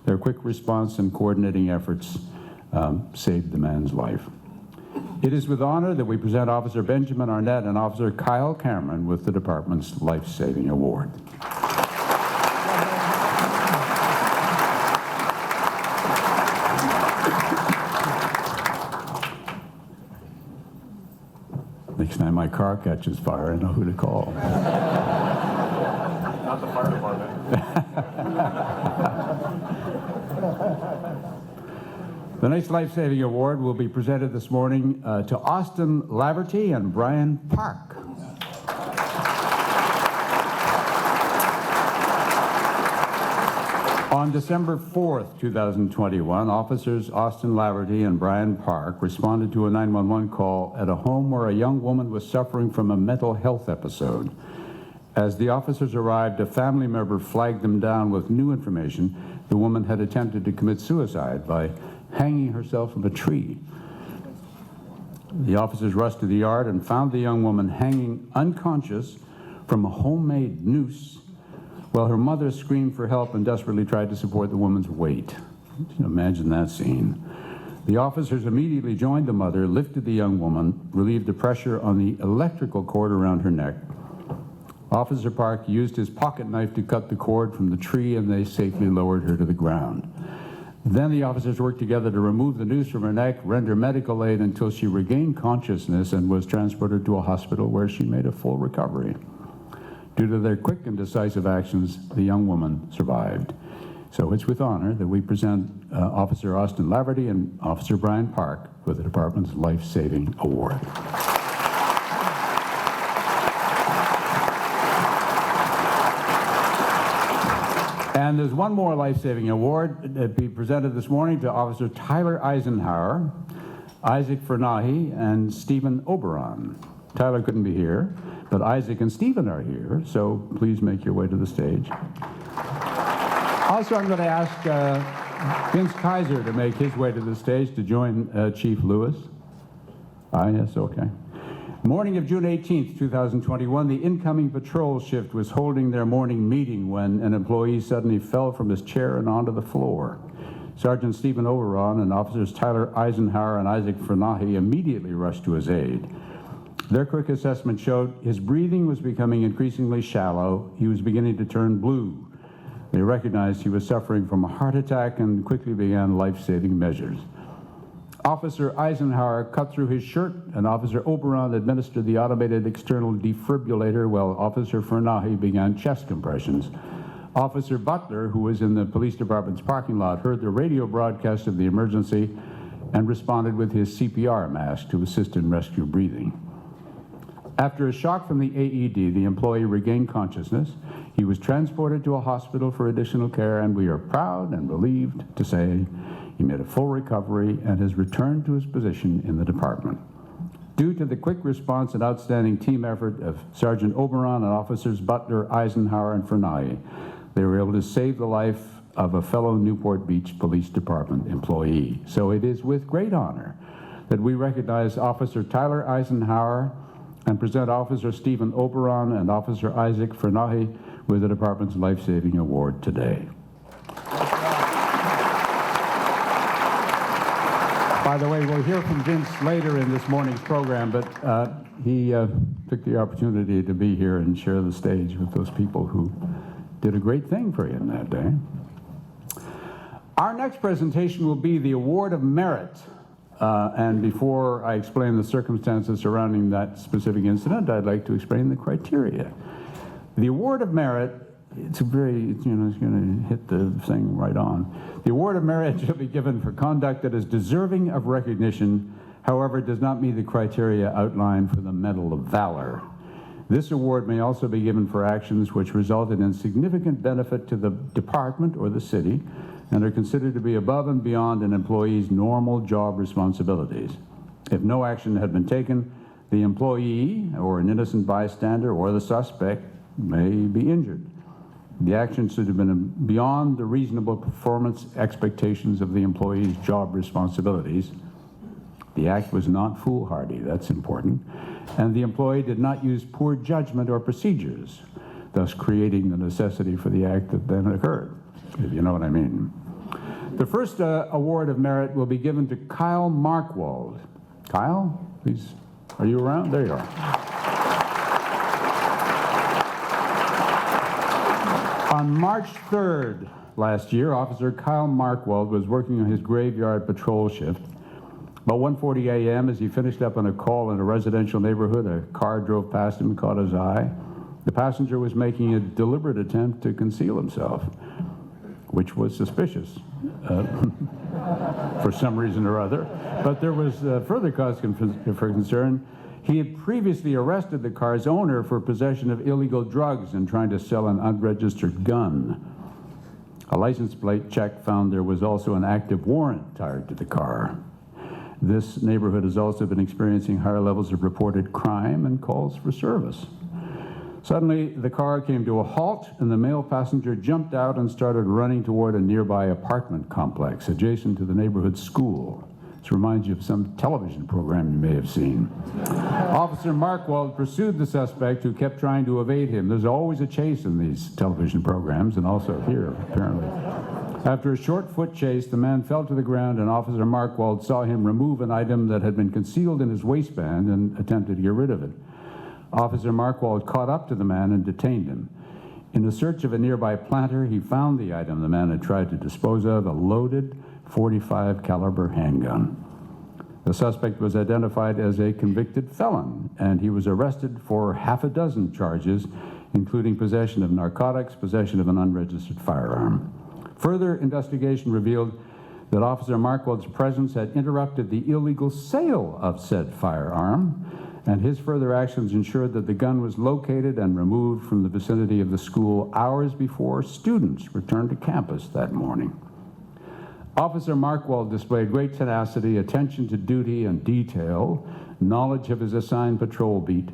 their quick response and coordinating efforts saved the man's life. It is with honor that we present Officer Benjamin Arnett and Officer Kyle Cameron with the department's Life-Saving Award. Next time my car catches fire, I know who to call. Not the fire department. The next Life-Saving Award will be presented this morning to Austin Laverty and Brian Park. On December 4th, 2021, officers Austin Laverty and Brian Park responded to a 911 call at a home where a young woman was suffering from a mental health episode. As the officers arrived, a family member flagged them down with new information. The woman had attempted to commit suicide by hanging herself from a tree. The officers rushed to the yard and found the young woman hanging unconscious from a homemade noose while her mother screamed for help and desperately tried to support the woman's weight. Imagine that scene. The officers immediately joined the mother, lifted the young woman, relieved the pressure on the electrical cord around her neck. Officer Park used his pocket knife to cut the cord from the tree, and they safely lowered her to the ground. Then the officers worked together to remove the noose from her neck, render medical aid until she regained consciousness and was transported to a hospital where she made a full recovery. Due to their quick and decisive actions, the young woman survived. So it's with honor that we present Officer Austin Laverty and Officer Brian Park with the department's Life-Saving Award. And there's one more Life-Saving Award that be presented this morning to Officer Tyler Eisenhower, Isaac Fernahi, and Stephen Oberon. Tyler couldn't be here, but Isaac and Stephen are here, so please make your way to the stage. Also, I'm going to ask Vince Kaiser to make his way to the stage to join Chief Lewis. Yes, okay. Morning of June 18th, 2021, the incoming patrol shift was holding their morning meeting when an employee suddenly fell from his chair and onto the floor. Sergeant Stephen Oberon and Officers Tyler Eisenhower and Isaac Fernahi immediately rushed to his aid. Their quick assessment showed his breathing was becoming increasingly shallow. He was beginning to turn blue. They recognized he was suffering from a heart attack and quickly began life-saving measures. Officer Eisenhower cut through his shirt, and Officer Oberon administered the automated external defibrillator while Officer Fernahi began chest compressions. Officer Butler, who was in the police department's parking lot, heard the radio broadcast of the emergency and responded with his CPR mask to assist in rescue breathing. After a shock from the AED, the employee regained consciousness. He was transported to a hospital for additional care, and we are proud and relieved to say he made a full recovery and has returned to his position in the department. Due to the quick response and outstanding team effort of Sergeant Oberon and Officers Butler, Eisenhower, and Fernahi, they were able to save the life of a fellow Newport Beach Police Department employee. So it is with great honor that we recognize Officer Tyler Eisenhower and present Officer Stephen Oberon and Officer Isaac Fernahi with the department's Life-Saving Award today. By the way, we'll hear from Vince later in this morning's program, but he took the opportunity to be here and share the stage with those people who did a great thing for him that day. Our next presentation will be the Award of Merit And before I explain the circumstances surrounding that specific incident, I'd like to explain the criteria. The award of merit, it's going to hit the thing right on. The award of merit shall be given for conduct that is deserving of recognition, however, it does not meet the criteria outlined for the Medal of Valor. This award may also be given for actions which resulted in significant benefit to the department or the city and are considered to be above and beyond an employee's normal job responsibilities. If no action had been taken, the employee or an innocent bystander or the suspect may be injured. The action should have been beyond the reasonable performance expectations of the employee's job responsibilities. The act was not foolhardy, that's important, and the employee did not use poor judgment or procedures, thus creating the necessity for the act that then occurred, if you know what I mean. The first award of merit will be given to Kyle Markwald. Kyle, please, are you around? There you are. On March 3rd last year, Officer Kyle Markwald was working on his graveyard patrol shift. About 1:40 a.m., as he finished up on a call in a residential neighborhood, a car drove past him and caught his eye. The passenger was making a deliberate attempt to conceal himself, which was suspicious for some reason or other. But there was further cause for concern. He had previously arrested the car's owner for possession of illegal drugs and trying to sell an unregistered gun. A license plate check found there was also an active warrant tied to the car. This neighborhood has also been experiencing higher levels of reported crime and calls for service. Suddenly, the car came to a halt, and the male passenger jumped out and started running toward a nearby apartment complex adjacent to the neighborhood school. This reminds you of some television program you may have seen. Officer Markwald pursued the suspect, who kept trying to evade him. There's always a chase in these television programs, and also here, apparently. After a short foot chase, the man fell to the ground, and Officer Markwald saw him remove an item that had been concealed in his waistband and attempted to get rid of it. Officer Markwald caught up to the man and detained him. In a search of a nearby planter, he found the item the man had tried to dispose of, a loaded .45 caliber handgun. The suspect was identified as a convicted felon, and he was arrested for half a dozen charges, including possession of narcotics, possession of an unregistered firearm. Further investigation revealed that Officer Markwald's presence had interrupted the illegal sale of said firearm, and his further actions ensured that the gun was located and removed from the vicinity of the school hours before students returned to campus that morning. Officer Markwald displayed great tenacity, attention to duty and detail, knowledge of his assigned patrol beat.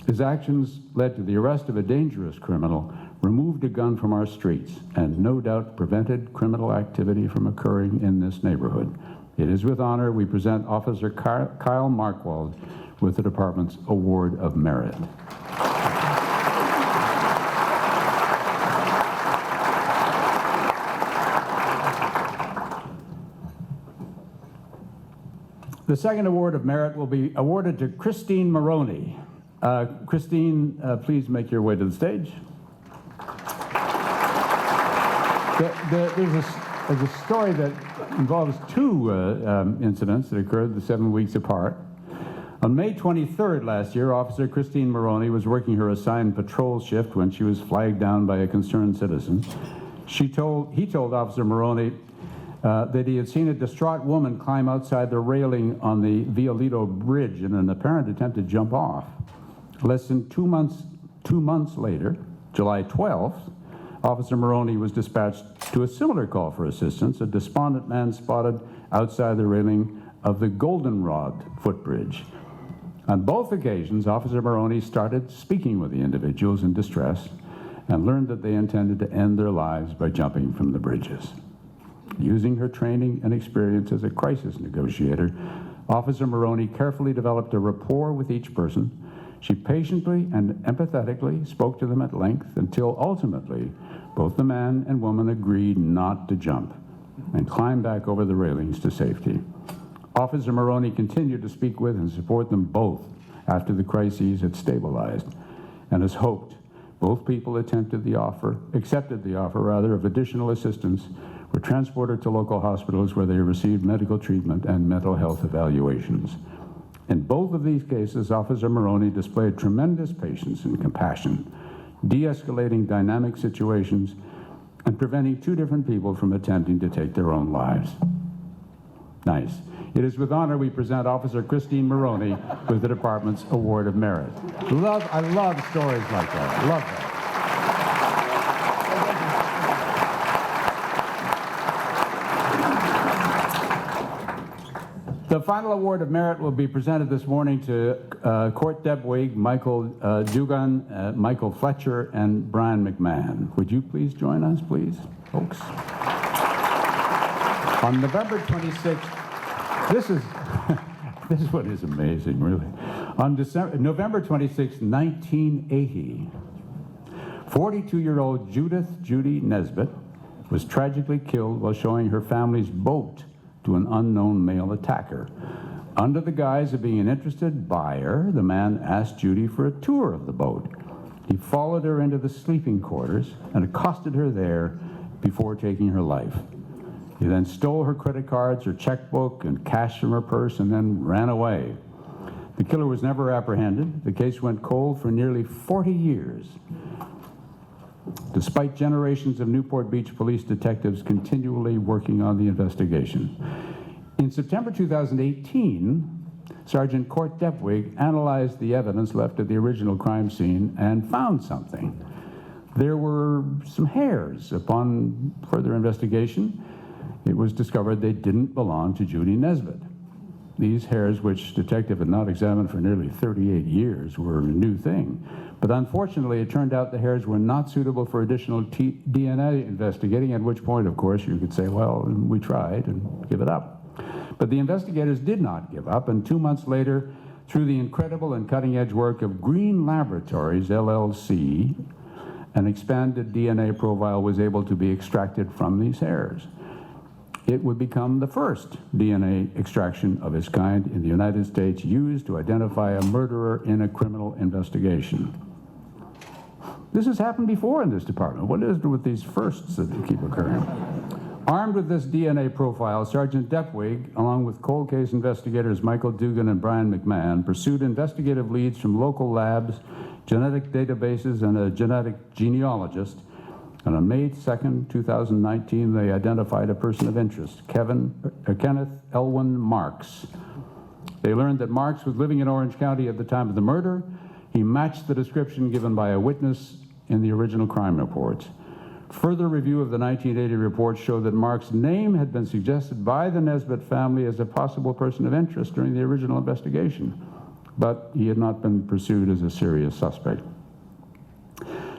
His actions led to the arrest of a dangerous criminal, removed a gun from our streets, and no doubt prevented criminal activity from occurring in this neighborhood. It is with honor we present Officer Kyle Markwald with the department's Award of Merit. The second award of merit will be awarded to Christine Moroney. Christine, please make your way to the stage. There's a story that involves two incidents that occurred 7 weeks apart. On May 23rd last year, Officer Christine Moroney was working her assigned patrol shift when she was flagged down by a concerned citizen. He told Officer Moroney that he had seen a distraught woman climb outside the railing on the Violito Bridge in an apparent attempt to jump off. Less than 2 months later, July 12th, Officer Moroney was dispatched to a similar call for assistance, a despondent man spotted outside the railing of the Goldenrod footbridge. On both occasions, Officer Moroney started speaking with the individuals in distress and learned that they intended to end their lives by jumping from the bridges. Using her training and experience as a crisis negotiator, Officer Moroney carefully developed a rapport with each person. She patiently and empathetically spoke to them at length until ultimately both the man and woman agreed not to jump and climbed back over the railings to safety. Officer Moroney continued to speak with and support them both after the crises had stabilized, and as hoped, both people accepted the offer of additional assistance, were transported to local hospitals where they received medical treatment and mental health evaluations. In both of these cases, Officer Moroney displayed tremendous patience and compassion, de-escalating dynamic situations and preventing two different people from attempting to take their own lives. Nice. It is with honor we present Officer Christine Moroney with the department's Award of Merit. I love stories like that. I love that. The final award of merit will be presented this morning to Court Deputy Michael Dugan, Michael Fletcher, and Brian McMahon. Would you please join us, please, folks? On November 26th, this is what is amazing, really. On November 26, 1980, 42-year-old Judith Judy Nesbitt was tragically killed while showing her family's boat to an unknown male attacker. Under the guise of being an interested buyer, the man asked Judy for a tour of the boat. He followed her into the sleeping quarters and accosted her there before taking her life. He then stole her credit cards, her checkbook, and cash from her purse, and then ran away. The killer was never apprehended. The case went cold for nearly 40 years, despite generations of Newport Beach police detectives continually working on the investigation. In September 2018, Sergeant Court Deputy analyzed the evidence left at the original crime scene and found something. There were some hairs. Upon further investigation, it was discovered they didn't belong to Judy Nesbitt. These hairs, which detective had not examined for nearly 38 years, were a new thing. But unfortunately, it turned out the hairs were not suitable for additional DNA investigating, at which point, of course, you could say, well, we tried and give it up. But the investigators did not give up, and 2 months later, through the incredible and cutting-edge work of Green Laboratories, LLC, an expanded DNA profile was able to be extracted from these hairs. It would become the first DNA extraction of its kind in the United States used to identify a murderer in a criminal investigation. This has happened before in this department. What is it with these firsts that keep occurring? Armed with this DNA profile, Sergeant Deputy, along with cold case investigators Michael Dugan and Brian McMahon, pursued investigative leads from local labs, genetic databases, and a genetic genealogist. And on May 2nd, 2019, they identified a person of interest, Kenneth Elwin Marks. They learned that Marks was living in Orange County at the time of the murder. He matched the description given by a witness in the original crime reports. Further review of the 1980 report showed that Marks' name had been suggested by the Nesbitt family as a possible person of interest during the original investigation, but he had not been pursued as a serious suspect.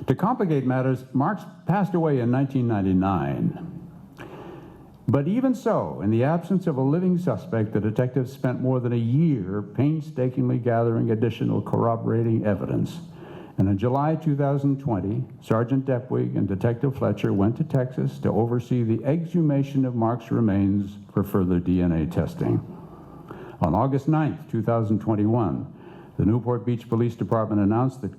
To complicate matters, Marks passed away in 1999. But even so, in the absence of a living suspect, the detectives spent more than a year painstakingly gathering additional corroborating evidence. And in July 2020, Sergeant Deputy and Detective Fletcher went to Texas to oversee the exhumation of Marks' remains for further DNA testing. On August 9th, 2021, the Newport Beach Police Department announced that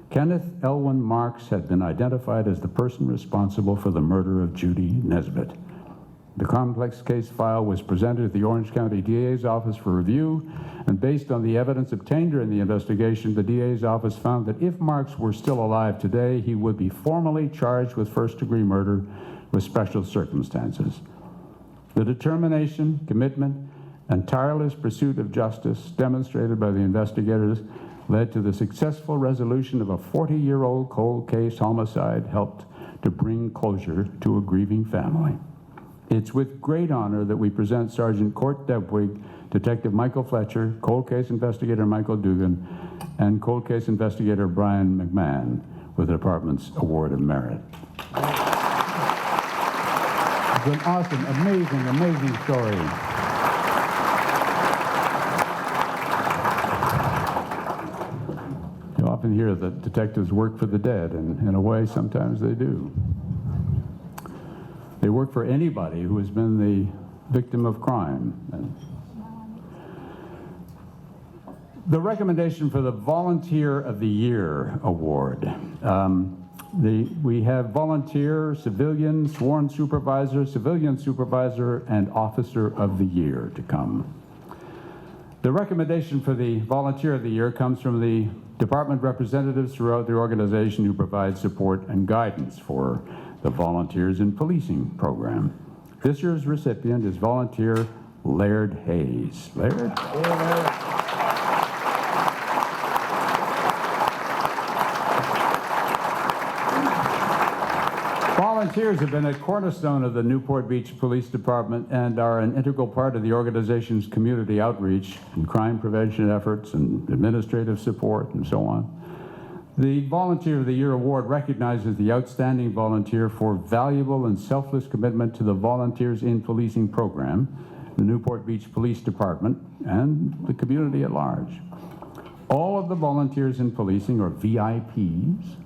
Kenneth Elwin Marks had been identified as the person responsible for the murder of Judy Nesbitt. The complex case file was presented to the Orange County DA's office for review, and based on the evidence obtained during the investigation, the DA's office found that if Marks were still alive today, he would be formally charged with first-degree murder with special circumstances. The determination, commitment, and tireless pursuit of justice demonstrated by the investigators led to the successful resolution of a 40-year-old cold case homicide, helped to bring closure to a grieving family. It's with great honor that we present Sergeant Court Deputy, Detective Michael Fletcher, cold case investigator Michael Dugan, and cold case investigator Brian McMahon with the department's Award of Merit. It's an awesome, amazing story. You often hear that detectives work for the dead, and in a way, sometimes they do. They work for anybody who has been the victim of crime. The recommendation for the Volunteer of the Year Award. We have volunteer, civilian, sworn supervisor, civilian supervisor, and officer of the year to come. The recommendation for the volunteer of the year comes from the department representatives throughout the organization who provide support and guidance for the Volunteers in Policing program. This year's recipient is volunteer Laird Hayes. Laird? Volunteers have been a cornerstone of the Newport Beach Police Department and are an integral part of the organization's community outreach and crime prevention efforts and administrative support and so on. The Volunteer of the Year Award recognizes the outstanding volunteer for valuable and selfless commitment to the Volunteers in Policing program, the Newport Beach Police Department, and the community at large. All of the Volunteers in Policing, or VIPs,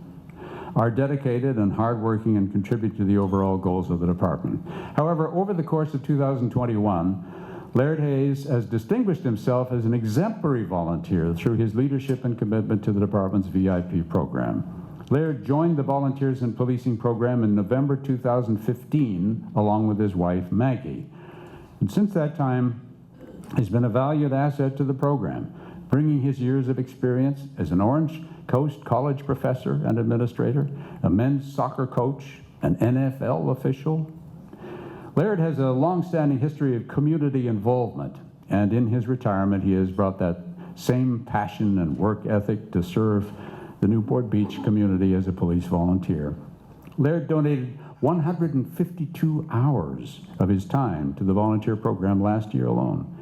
are dedicated and hardworking and contribute to the overall goals of the department. However, over the course of 2021, Laird Hayes has distinguished himself as an exemplary volunteer through his leadership and commitment to the department's VIP program. Laird joined the Volunteers in Policing program in November 2015, along with his wife, Maggie. And since that time, he's been a valued asset to the program, bringing his years of experience as an Orange Coast College professor and administrator, a men's soccer coach, an NFL official. Laird has a long-standing history of community involvement, and in his retirement, he has brought that same passion and work ethic to serve the Newport Beach community as a police volunteer. Laird donated 152 hours of his time to the volunteer program last year alone.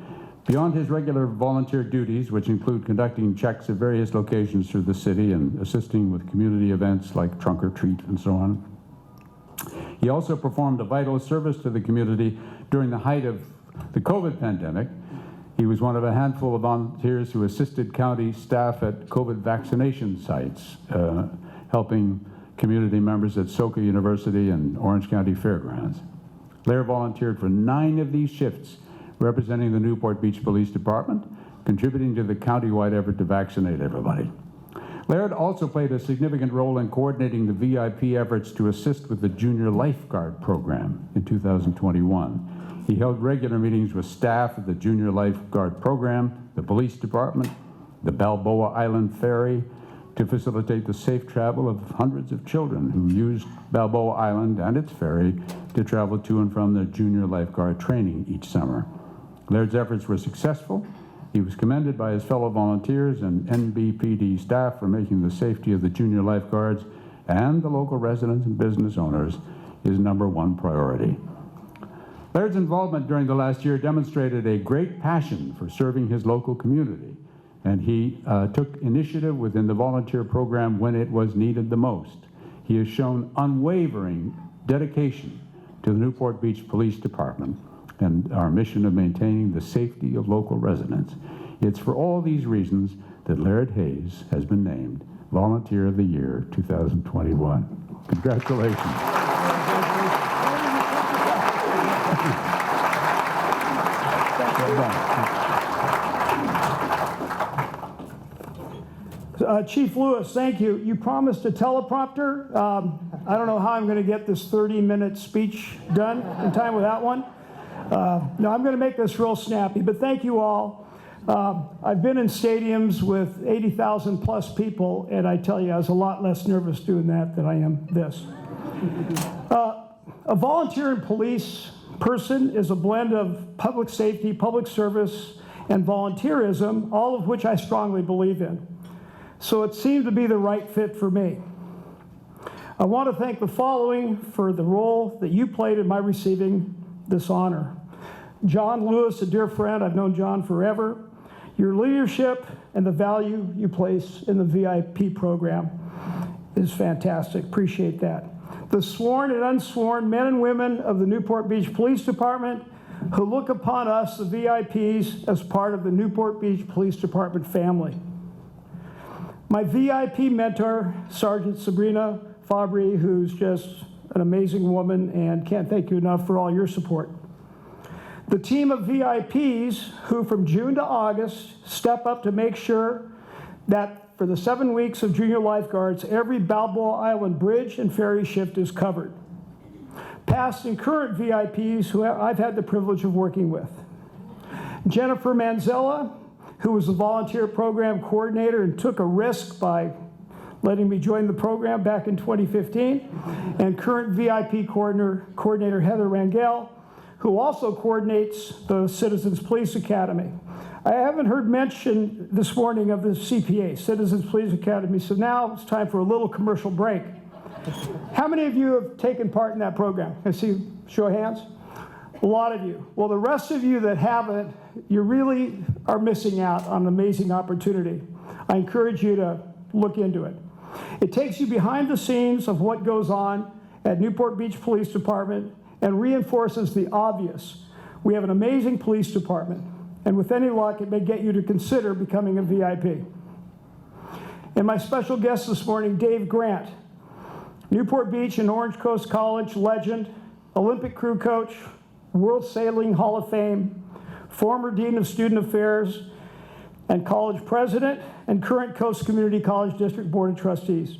Beyond his regular volunteer duties, which include conducting checks at various locations through the city and assisting with community events like Trunk or Treat and so on, he also performed a vital service to the community during the height of the COVID pandemic. He was one of a handful of volunteers who assisted county staff at COVID vaccination sites, helping community members at Soka University and Orange County Fairgrounds. Laird volunteered for 9 of these shifts, representing the Newport Beach Police Department, contributing to the countywide effort to vaccinate everybody. Laird also played a significant role in coordinating the VIP efforts to assist with the Junior Lifeguard program in 2021. He held regular meetings with staff at the Junior Lifeguard program, the police department, the Balboa Island Ferry, to facilitate the safe travel of hundreds of children who used Balboa Island and its ferry to travel to and from their junior lifeguard training each summer. Laird's efforts were successful. He was commended by his fellow volunteers and NBPD staff for making the safety of the junior lifeguards and the local residents and business owners his #1 priority. Laird's involvement during the last year demonstrated a great passion for serving his local community, and he took initiative within the volunteer program when it was needed the most. He has shown unwavering dedication to the Newport Beach Police Department and our mission of maintaining the safety of local residents. It's for all these reasons that Laird Hayes has been named Volunteer of the Year 2021. Congratulations. Chief Lewis, thank you. You promised a teleprompter. I don't know how I'm going to get this 30-minute speech done in time with that one. No, I'm going to make this real snappy, but thank you all. I've been in stadiums with 80,000 plus people, and I tell you, I was a lot less nervous doing that than I am this. A volunteer and police person is a blend of public safety, public service, and volunteerism, all of which I strongly believe in. So it seemed to be the right fit for me. I want to thank the following for the role that you played in my receiving this honor. John Lewis, a dear friend, I've known John forever. Your leadership and the value you place in the VIP program is fantastic. Appreciate that. The sworn and unsworn men and women of the Newport Beach Police Department who look upon us, the VIPs, as part of the Newport Beach Police Department family. My VIP mentor, Sergeant Sabrina Fabry, who's just an amazing woman and can't thank you enough for all your support. The team of VIPs who from June to August step up to make sure that for the 7 weeks of junior lifeguards, every Balboa Island bridge and ferry shift is covered. Past and current VIPs who I've had the privilege of working with. Jennifer Manzella, who was the volunteer program coordinator and took a risk by letting me join the program back in 2015, and current VIP coordinator Heather Rangel, who also coordinates the Citizens Police Academy. I haven't heard mention this morning of the CPA, Citizens Police Academy, so now it's time for a little commercial break. How many of you have taken part in that program? Can I see, show of hands? A lot of you. Well, the rest of you that haven't, you really are missing out on an amazing opportunity. I encourage you to look into it. It takes you behind the scenes of what goes on at Newport Beach Police Department and reinforces the obvious. We have an amazing police department, and with any luck, it may get you to consider becoming a VIP. And my special guest this morning, Dave Grant, Newport Beach and Orange Coast College legend, Olympic crew coach, World Sailing Hall of Fame, former Dean of Student Affairs, and college president, and current Coast Community College District Board of Trustees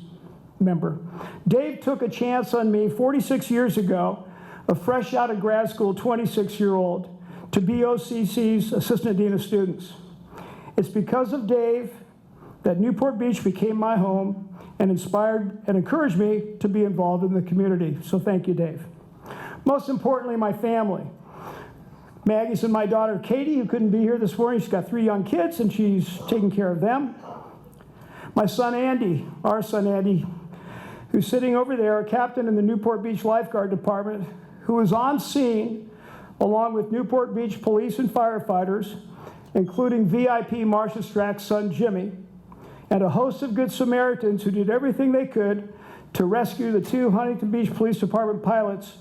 member. Dave took a chance on me 46 years ago, a fresh out of grad school 26-year-old, to be OCC's Assistant Dean of Students. It's because of Dave that Newport Beach became my home and inspired and encouraged me to be involved in the community. So thank you, Dave. Most importantly, my family. Maggie's and my daughter, Katie, who couldn't be here this morning. She's got 3 young kids, and she's taking care of them. My son, Andy, our son, Andy, who's sitting over there, a captain in the Newport Beach Lifeguard Department, who was on scene along with Newport Beach police and firefighters, including VIP Marcia Strack's son, Jimmy, and a host of Good Samaritans who did everything they could to rescue the 2 Huntington Beach Police Department pilots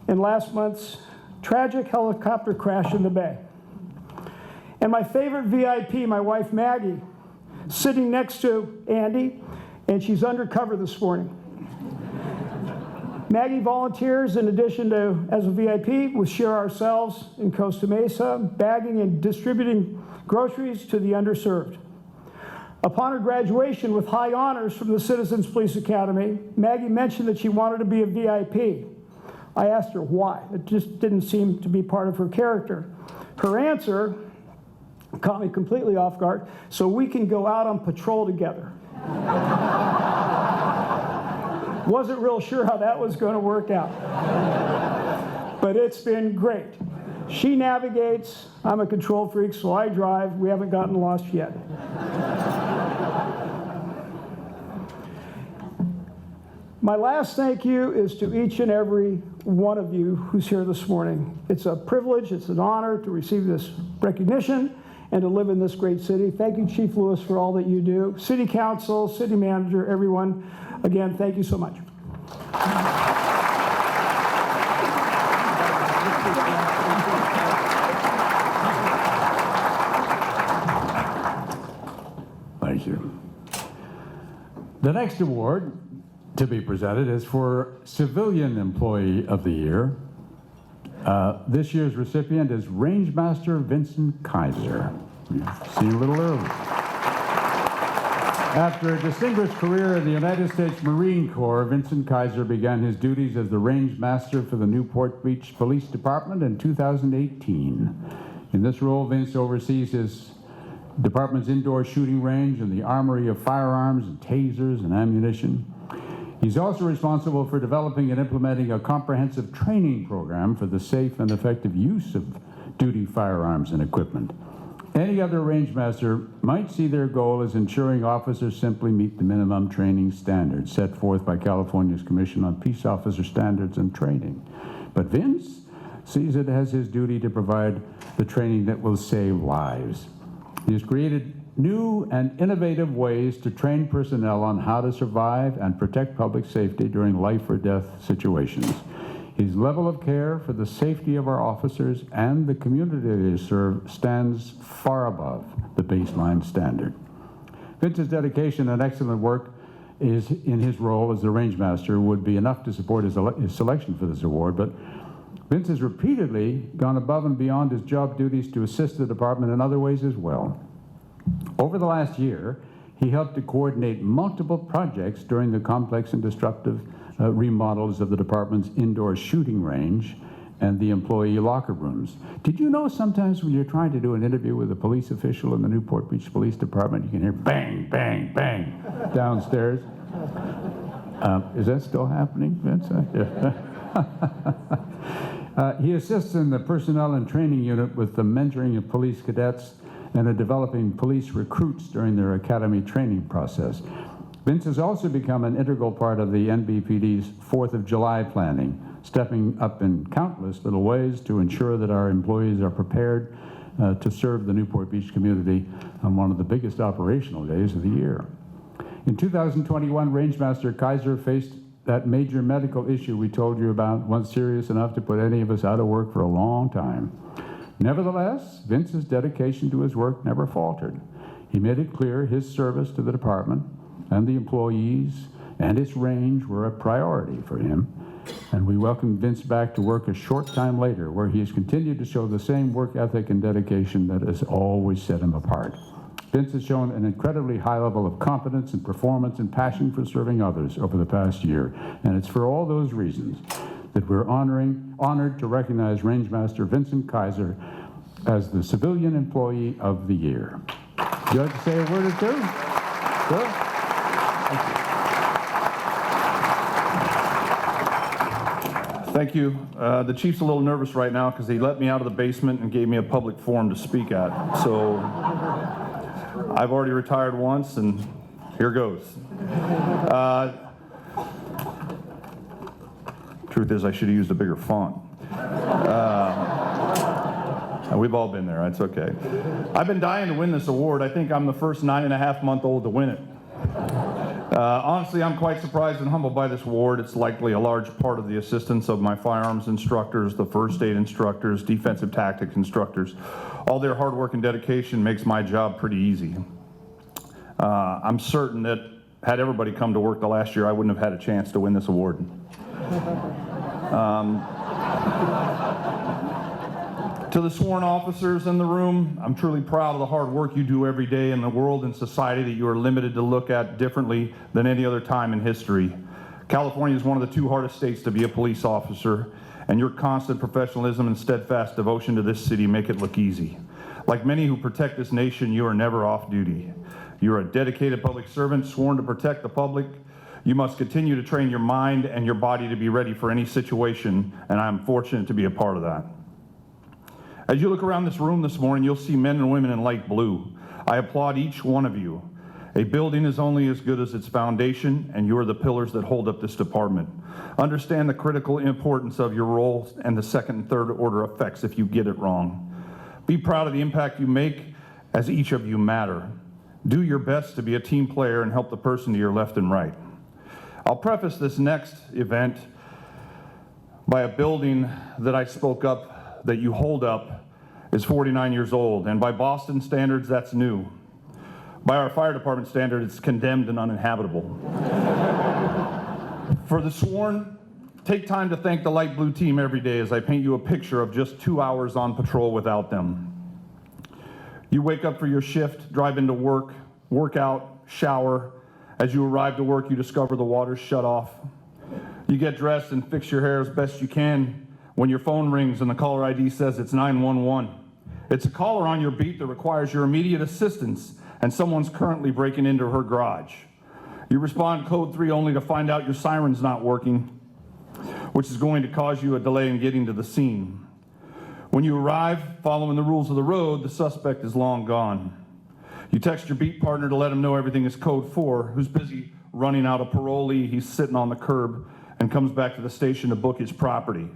in last month's tragic helicopter crash in the bay. And my favorite VIP, my wife Maggie, sitting next to Andy, and she's undercover this morning. Maggie volunteers in addition to as a VIP with Share Ourselves in Costa Mesa, bagging and distributing groceries to the underserved. Upon her graduation with high honors from the Citizens Police Academy, Maggie mentioned that she wanted to be a VIP. I asked her why. It just didn't seem to be part of her character. Her answer caught me completely off guard, so we can go out on patrol together. Wasn't real sure how that was going to work out. But it's been great. She navigates, I'm a control freak, so I drive. We haven't gotten lost yet. My last thank you is to each and every one of you who's here this morning. It's a privilege, it's an honor to receive this recognition and to live in this great city. Thank you, Chief Lewis, for all that you do. City Council, City Manager, everyone. Again, thank you so much. Thank you. The next award to be presented is for Civilian Employee of the Year. This year's recipient is Rangemaster Vincent Kaiser. You've seen a little early. After a distinguished career in the United States Marine Corps, Vincent Kaiser began his duties as the Rangemaster for the Newport Beach Police Department in 2018. In this role, Vince oversees his department's indoor shooting range and the armory of firearms and tasers and ammunition. He's also responsible for developing and implementing a comprehensive training program for the safe and effective use of duty firearms and equipment. Any other rangemaster might see their goal as ensuring officers simply meet the minimum training standards set forth by California's Commission on Peace Officer Standards and Training. But Vince sees it as his duty to provide the training that will save lives. He has created new and innovative ways to train personnel on how to survive and protect public safety during life or death situations. His level of care for the safety of our officers and the community they serve stands far above the baseline standard. Vince's dedication and excellent work is in his role as the Rangemaster would be enough to support his selection for this award, but Vince has repeatedly gone above and beyond his job duties to assist the department in other ways as well. Over the last year, He helped to coordinate multiple projects during the complex and destructive remodels of the department's indoor shooting range and the employee locker rooms. Did you know sometimes when you're trying to do an interview with a police official in the Newport Beach Police Department, you can hear bang, bang, bang downstairs? Is that still happening, Vincent? He assists in the personnel and training unit with the mentoring of police cadets and in developing police recruits during their academy training process. Vince has also become an integral part of the NBPD's 4th of July planning, stepping up in countless little ways to ensure that our employees are prepared to serve the Newport Beach community on one of the biggest operational days of the year. In 2021, Rangemaster Kaiser faced that major medical issue we told you about, one serious enough to put any of us out of work for a long time. Nevertheless, Vince's dedication to his work never faltered. He made it clear his service to the department and the employees and its range were a priority for him. And we welcomed Vince back to work a short time later, where he has continued to show the same work ethic and dedication that has always set him apart. Vince has shown an incredibly high level of competence and performance and passion for serving others over the past year. And it's for all those reasons that we're honored to recognize Rangemaster Vincent Kaiser as the Civilian Employee of the Year. Would you like to say a word or two? Sure. Thank you. The chief's a little nervous right now because he let me out of the basement and gave me a public forum to speak at. So I've already retired once, and here goes. Truth is, I should have used a bigger font. We've all been there. It's okay. I've been dying to win this award. I think I'm the first 9.5-month-old to win it. Honestly, I'm quite surprised and humbled by this award. It's likely a large part of the assistance of my firearms instructors, the first aid instructors, defensive tactics instructors. All their hard work and dedication makes my job pretty easy. I'm certain that had everybody come to work the last year, I wouldn't have had a chance to win this award. To the sworn officers in the room, I'm truly proud of the hard work you do every day in the world and society that you are limited to look at differently than any other time in history. California is one of the 2 hardest states to be a police officer, and your constant professionalism and steadfast devotion to this city make it look easy. Like many who protect this nation, you are never off duty. You are a dedicated public servant sworn to protect the public. You must continue to train your mind and your body to be ready for any situation, and I am fortunate to be a part of that. As you look around this room this morning, you'll see men and women in light blue. I applaud each one of you. A building is only as good as its foundation, and you are the pillars that hold up this department. Understand the critical importance of your role and the second and third order effects if you get it wrong. Be proud of the impact you make, as each of you matter. Do your best to be a team player and help the person to your left and right. I'll preface this next event by a building that I spoke up that you hold up is 49 years old, and by Boston standards, that's new. By our fire department standard, it's condemned and uninhabitable. For the sworn, take time to thank the light blue team every day as I paint you a picture of just 2 hours on patrol without them. You wake up for your shift, drive into work, work out, shower. As you arrive to work, you discover the water's shut off. You get dressed and fix your hair as best you can when your phone rings and the caller ID says it's 911. It's a caller on your beat that requires your immediate assistance, and someone's currently breaking into her garage. You respond code 3 only to find out your siren's not working, which is going to cause you a delay in getting to the scene. When you arrive, following the rules of the road, the suspect is long gone. You text your beat partner to let him know everything is code 4, who's busy running out a parolee. He's sitting on the curb and comes back to the station to book his property.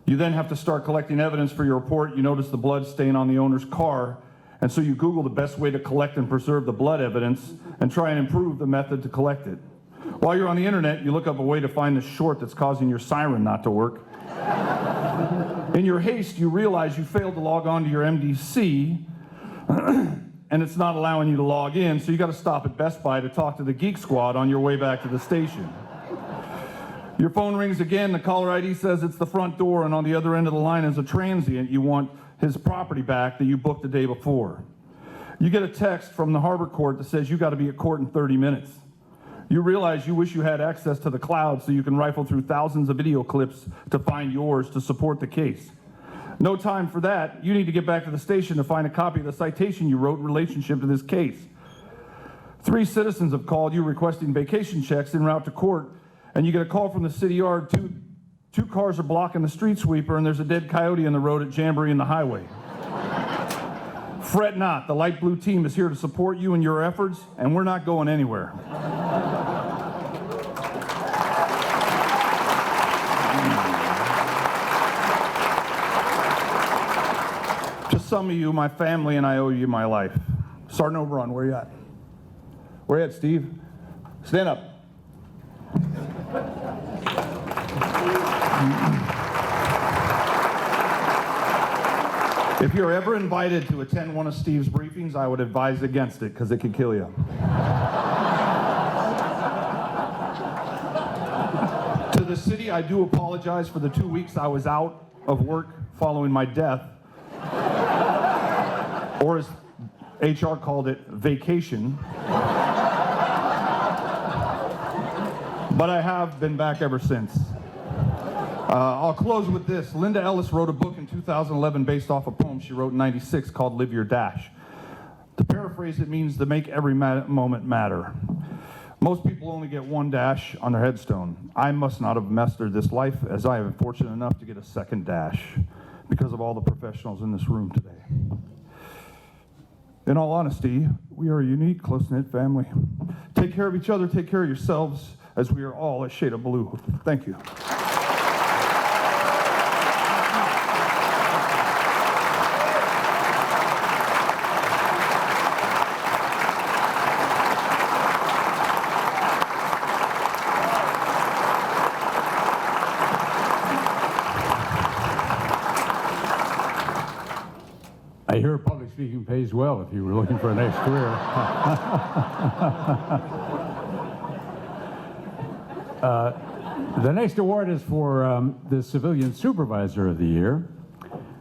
You then have to start collecting evidence for your report. You notice the blood stain on the owner's car, and so you Google the best way to collect and preserve the blood evidence and try and improve the method to collect it. While you're on the internet, you look up a way to find the short that's causing your siren not to work. In your haste, you realize you failed to log on to your MDC, and it's not allowing you to log in, so you got to stop at Best Buy to talk to the Geek Squad on your way back to the station. Your phone rings again, the caller ID says it's the front door, and on the other end of the line is a transient. You want his property back that you booked the day before. You get a text from the harbor court that says you got to be at court in 30 minutes. You realize you wish you had access to the cloud so you can rifle through thousands of video clips to find yours to support the case. No time for that. You need to get back to the station to find a copy of the citation you wrote in relationship to this case. 3 citizens have called you requesting vacation checks en route to court, and you get a call from the city yard. Two cars are blocking the street sweeper, and there's a dead coyote in the road at Jamboree and the highway. Fret not, the light blue team is here to support you in your efforts, and we're not going anywhere. To some of you, my family and I owe you my life. Sergeant Oberon, where you at? Where you at, Steve? Stand up. If you're ever invited to attend one of Steve's briefings, I would advise against it because it could kill you. To the city, I do apologize for the 2 weeks I was out of work following my death, or as HR called it, vacation. But I have been back ever since. I'll close with this. Linda Ellis wrote a book in 2011 based off a poem she wrote in '96 called Live Your Dash. To paraphrase, it means to make every moment matter. Most people only get one dash on their headstone. I must not have mastered this life, as I have been fortunate enough to get a second dash because of all the professionals in this room today. In all honesty, we are a unique, close-knit family. Take care of each other, take care of yourselves, as we are all a shade of blue. Thank you. I hear public speaking pays well if you were looking for a next career. The next award is for the Civilian Supervisor of the Year.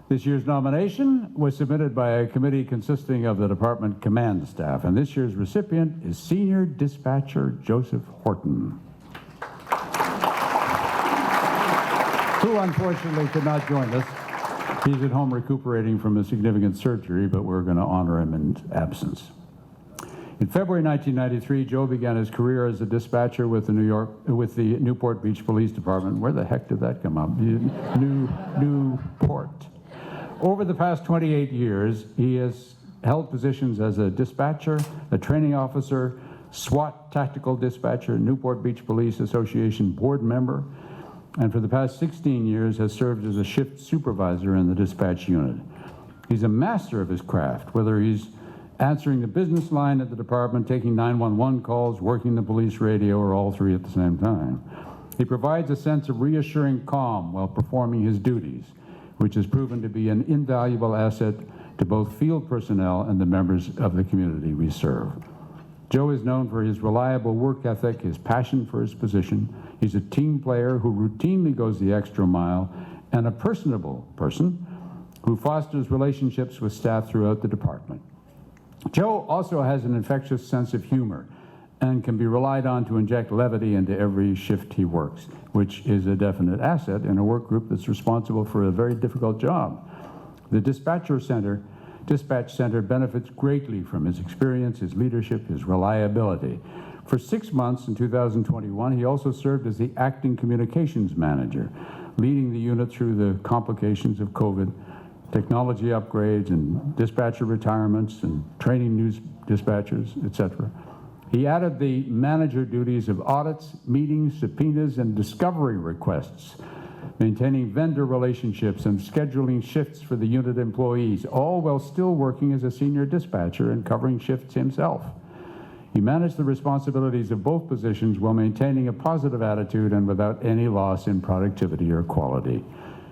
This year's nomination was submitted by a committee consisting of the department command staff, and this year's recipient is Senior Dispatcher Joseph Horton, who unfortunately could not join us. He's at home recuperating from a significant surgery, but we're going to honor him in absence. In February 1993, Joe began his career as a dispatcher with the Newport Beach Police Department. Where the heck did that come up? Newport. Over the past 28 years, he has held positions as a dispatcher, a training officer, SWAT tactical dispatcher, Newport Beach Police Association board member, and for the past 16 years has served as a shift supervisor in the dispatch unit. He's a master of his craft, whether he's answering the business line at the department, taking 911 calls, working the police radio, or all three at the same time. He provides a sense of reassuring calm while performing his duties, which has proven to be an invaluable asset to both field personnel and the members of the community we serve. Joe is known for his reliable work ethic, his passion for his position. He's a team player who routinely goes the extra mile, and a personable person who fosters relationships with staff throughout the department. Joe also has an infectious sense of humor and can be relied on to inject levity into every shift he works, which is a definite asset in a work group that's responsible for a very difficult job. The Dispatch Center benefits greatly from his experience, his leadership, his reliability. For 6 months in 2021, he also served as the acting communications manager, leading the unit through the complications of COVID, technology upgrades and dispatcher retirements and training new dispatchers, etc. He added the manager duties of audits, meetings, subpoenas, and discovery requests, maintaining vendor relationships and scheduling shifts for the unit employees, all while still working as a senior dispatcher and covering shifts himself. He managed the responsibilities of both positions while maintaining a positive attitude and without any loss in productivity or quality.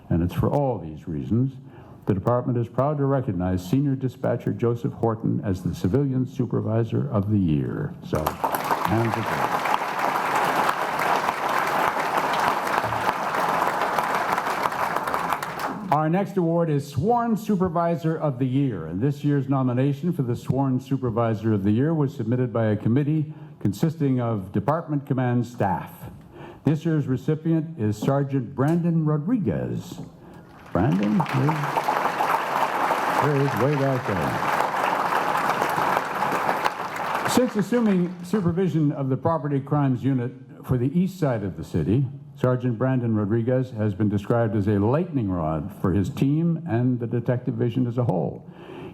And it's for all these reasons the department is proud to recognize Senior Dispatcher Joseph Horton as the Civilian Supervisor of the Year. So, hands again. Our next award is Sworn Supervisor of the Year, and this year's nomination for the Sworn Supervisor of the Year was submitted by a committee consisting of department command staff. This year's recipient is Sergeant Brandon Rodriguez. Brandon, there he is way back there. Since assuming supervision of the Property Crimes Unit for the east side of the city, Sergeant Brandon Rodriguez has been described as a lightning rod for his team and the detective division as a whole.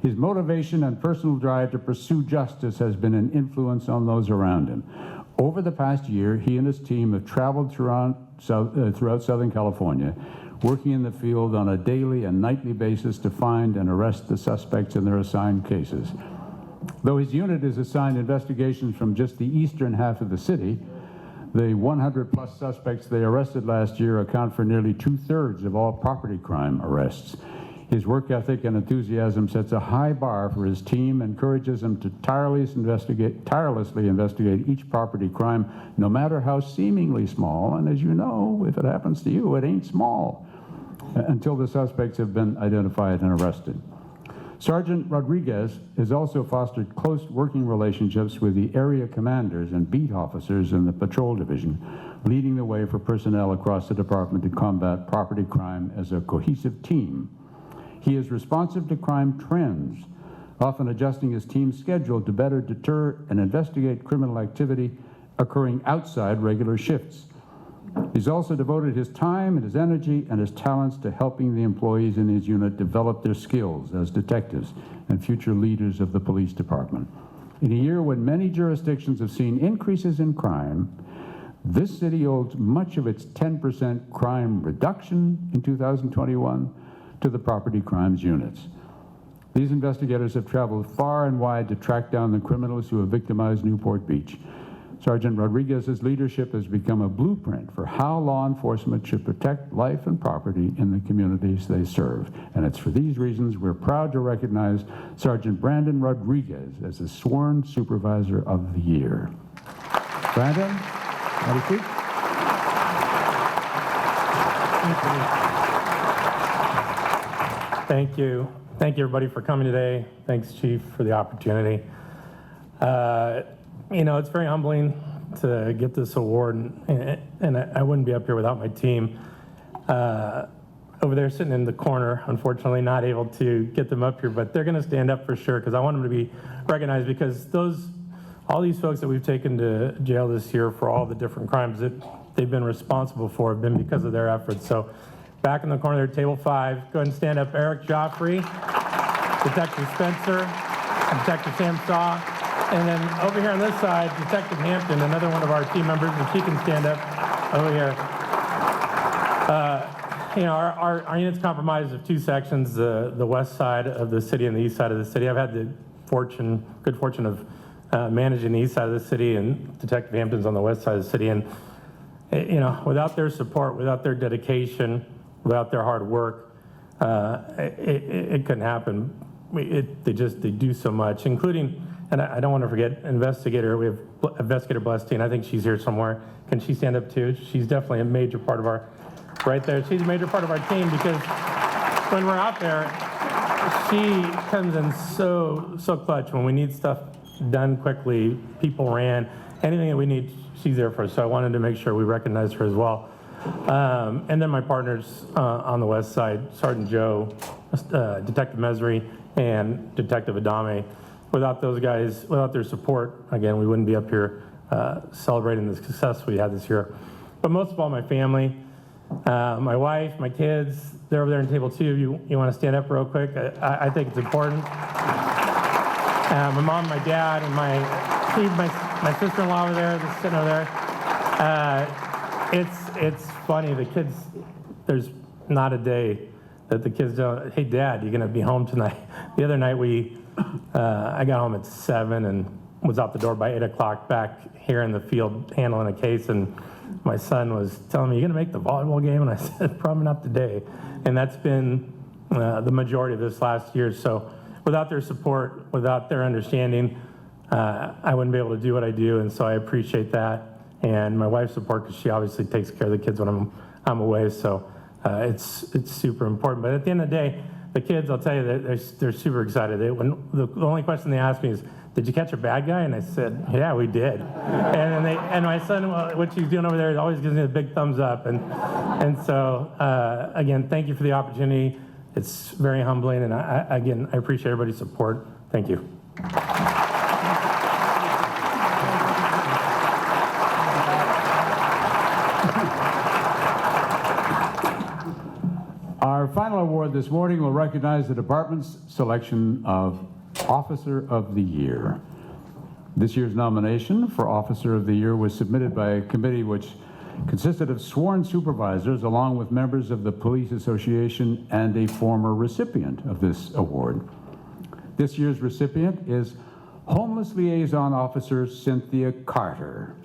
His motivation and personal drive to pursue justice has been an influence on those around him. Over the past year, he and his team have traveled throughout Southern California, working in the field on a daily and nightly basis to find and arrest the suspects in their assigned cases. Though his unit is assigned investigations from just the eastern half of the city, the 100-plus suspects they arrested last year account for nearly 2/3 of all property crime arrests. His work ethic and enthusiasm sets a high bar for his team, encourages them to tirelessly investigate each property crime, no matter how seemingly small, and as you know, if it happens to you, it ain't small, until the suspects have been identified and arrested. Sergeant Rodriguez has also fostered close working relationships with the area commanders and beat officers in the patrol division, leading the way for personnel across the department to combat property crime as a cohesive team. He is responsive to crime trends, often adjusting his team's schedule to better deter and investigate criminal activity occurring outside regular shifts. He's also devoted his time and his energy and his talents to helping the employees in his unit develop their skills as detectives and future leaders of the police department. In a year when many jurisdictions have seen increases in crime, this city owes much of its 10% crime reduction in 2021 to the property crimes units. These investigators have traveled far and wide to track down the criminals who have victimized Newport Beach. Sergeant Rodriguez's leadership has become a blueprint for how law enforcement should protect life and property in the communities they serve. And it's for these reasons we're proud to recognize Sergeant Brandon Rodriguez as the Sworn Supervisor of the Year. Brandon, have a seat. Thank you. Thank you, everybody, for coming today. Thanks, Chief, for the opportunity. You know, it's very humbling to get this award, and I wouldn't be up here without my team. Over there sitting in the corner, unfortunately not able to get them up here, but they're gonna stand up for sure, because I want them to be recognized, because all these folks that we've taken to jail this year for all the different crimes that they've been responsible for have been because of their efforts. So back in the corner there, table 5, go ahead and stand up. Eric Joffrey, Detective Spencer, Detective Sam Saw, and then over here on this side, Detective Hampton, another one of our team members, and she can stand up over here. You know, our unit's comprised of 2 sections, the west side of the city and the east side of the city. I've had the good fortune of managing the east side of the city, and Detective Hampton's on the west side of the city. And you know, without their support, without their dedication, without their hard work, it couldn't happen. They do so much, including, and I don't want to forget investigator. We have Investigator Blestine. I think she's here somewhere. Can she stand up too? She's definitely a major part of our, right there. She's a major part of our team, because when we're out there, she comes in so clutch. When we need stuff done quickly, people ran, anything that we need, she's there for us. So I wanted to make sure we recognized her as well. And then my partners on the west side, Sergeant Joe, Detective Mesri, and Detective Adame. Without those guys, without their support, again, we wouldn't be up here celebrating the success we had this year. But most of all, my family, my wife, my kids, they're over there on table 2. You want to stand up real quick? I think it's important. My mom, my dad, and my sister-in-law over there, just sitting over there. It's funny, the kids, there's not a day that the kids don't, hey, Dad, you going to be home tonight? The other night, I got home at 7 and was out the door by 8 o'clock back here in the field handling a case, and my son was telling me, you going to make the volleyball game? And I said, probably not today. And that's been the majority of this last year. So without their support, without their understanding, I wouldn't be able to do what I do, and so I appreciate that. And my wife's support, because she obviously takes care of the kids when I'm away. So it's super important. But at the end of the day, the kids, I'll tell you, they're super excited. The only question they ask me is, did you catch a bad guy? And I said, yeah, we did. And my son, what she's doing over there, always gives me a big thumbs up. And so, again, thank you for the opportunity. It's very humbling, and I appreciate everybody's support. Thank you. Our final award this morning will recognize the department's selection of Officer of the Year. This year's nomination for Officer of the Year was submitted by a committee which consisted of sworn supervisors along with members of the Police Association and a former recipient of this award. This year's recipient is Homeless Liaison Cynthia Carter.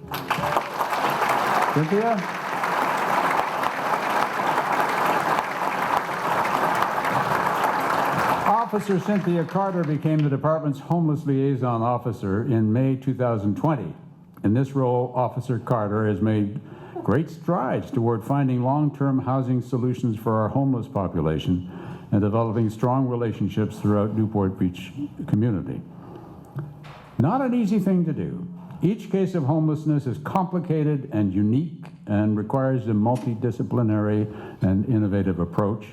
Cynthia? Officer Cynthia Carter became the department's Homeless Liaison Officer in May 2020. In this role, Officer Carter has made great strides toward finding long-term housing solutions for our homeless population and developing strong relationships throughout Newport Beach community. Not an easy thing to do. Each case of homelessness is complicated and unique and requires a multidisciplinary and innovative approach.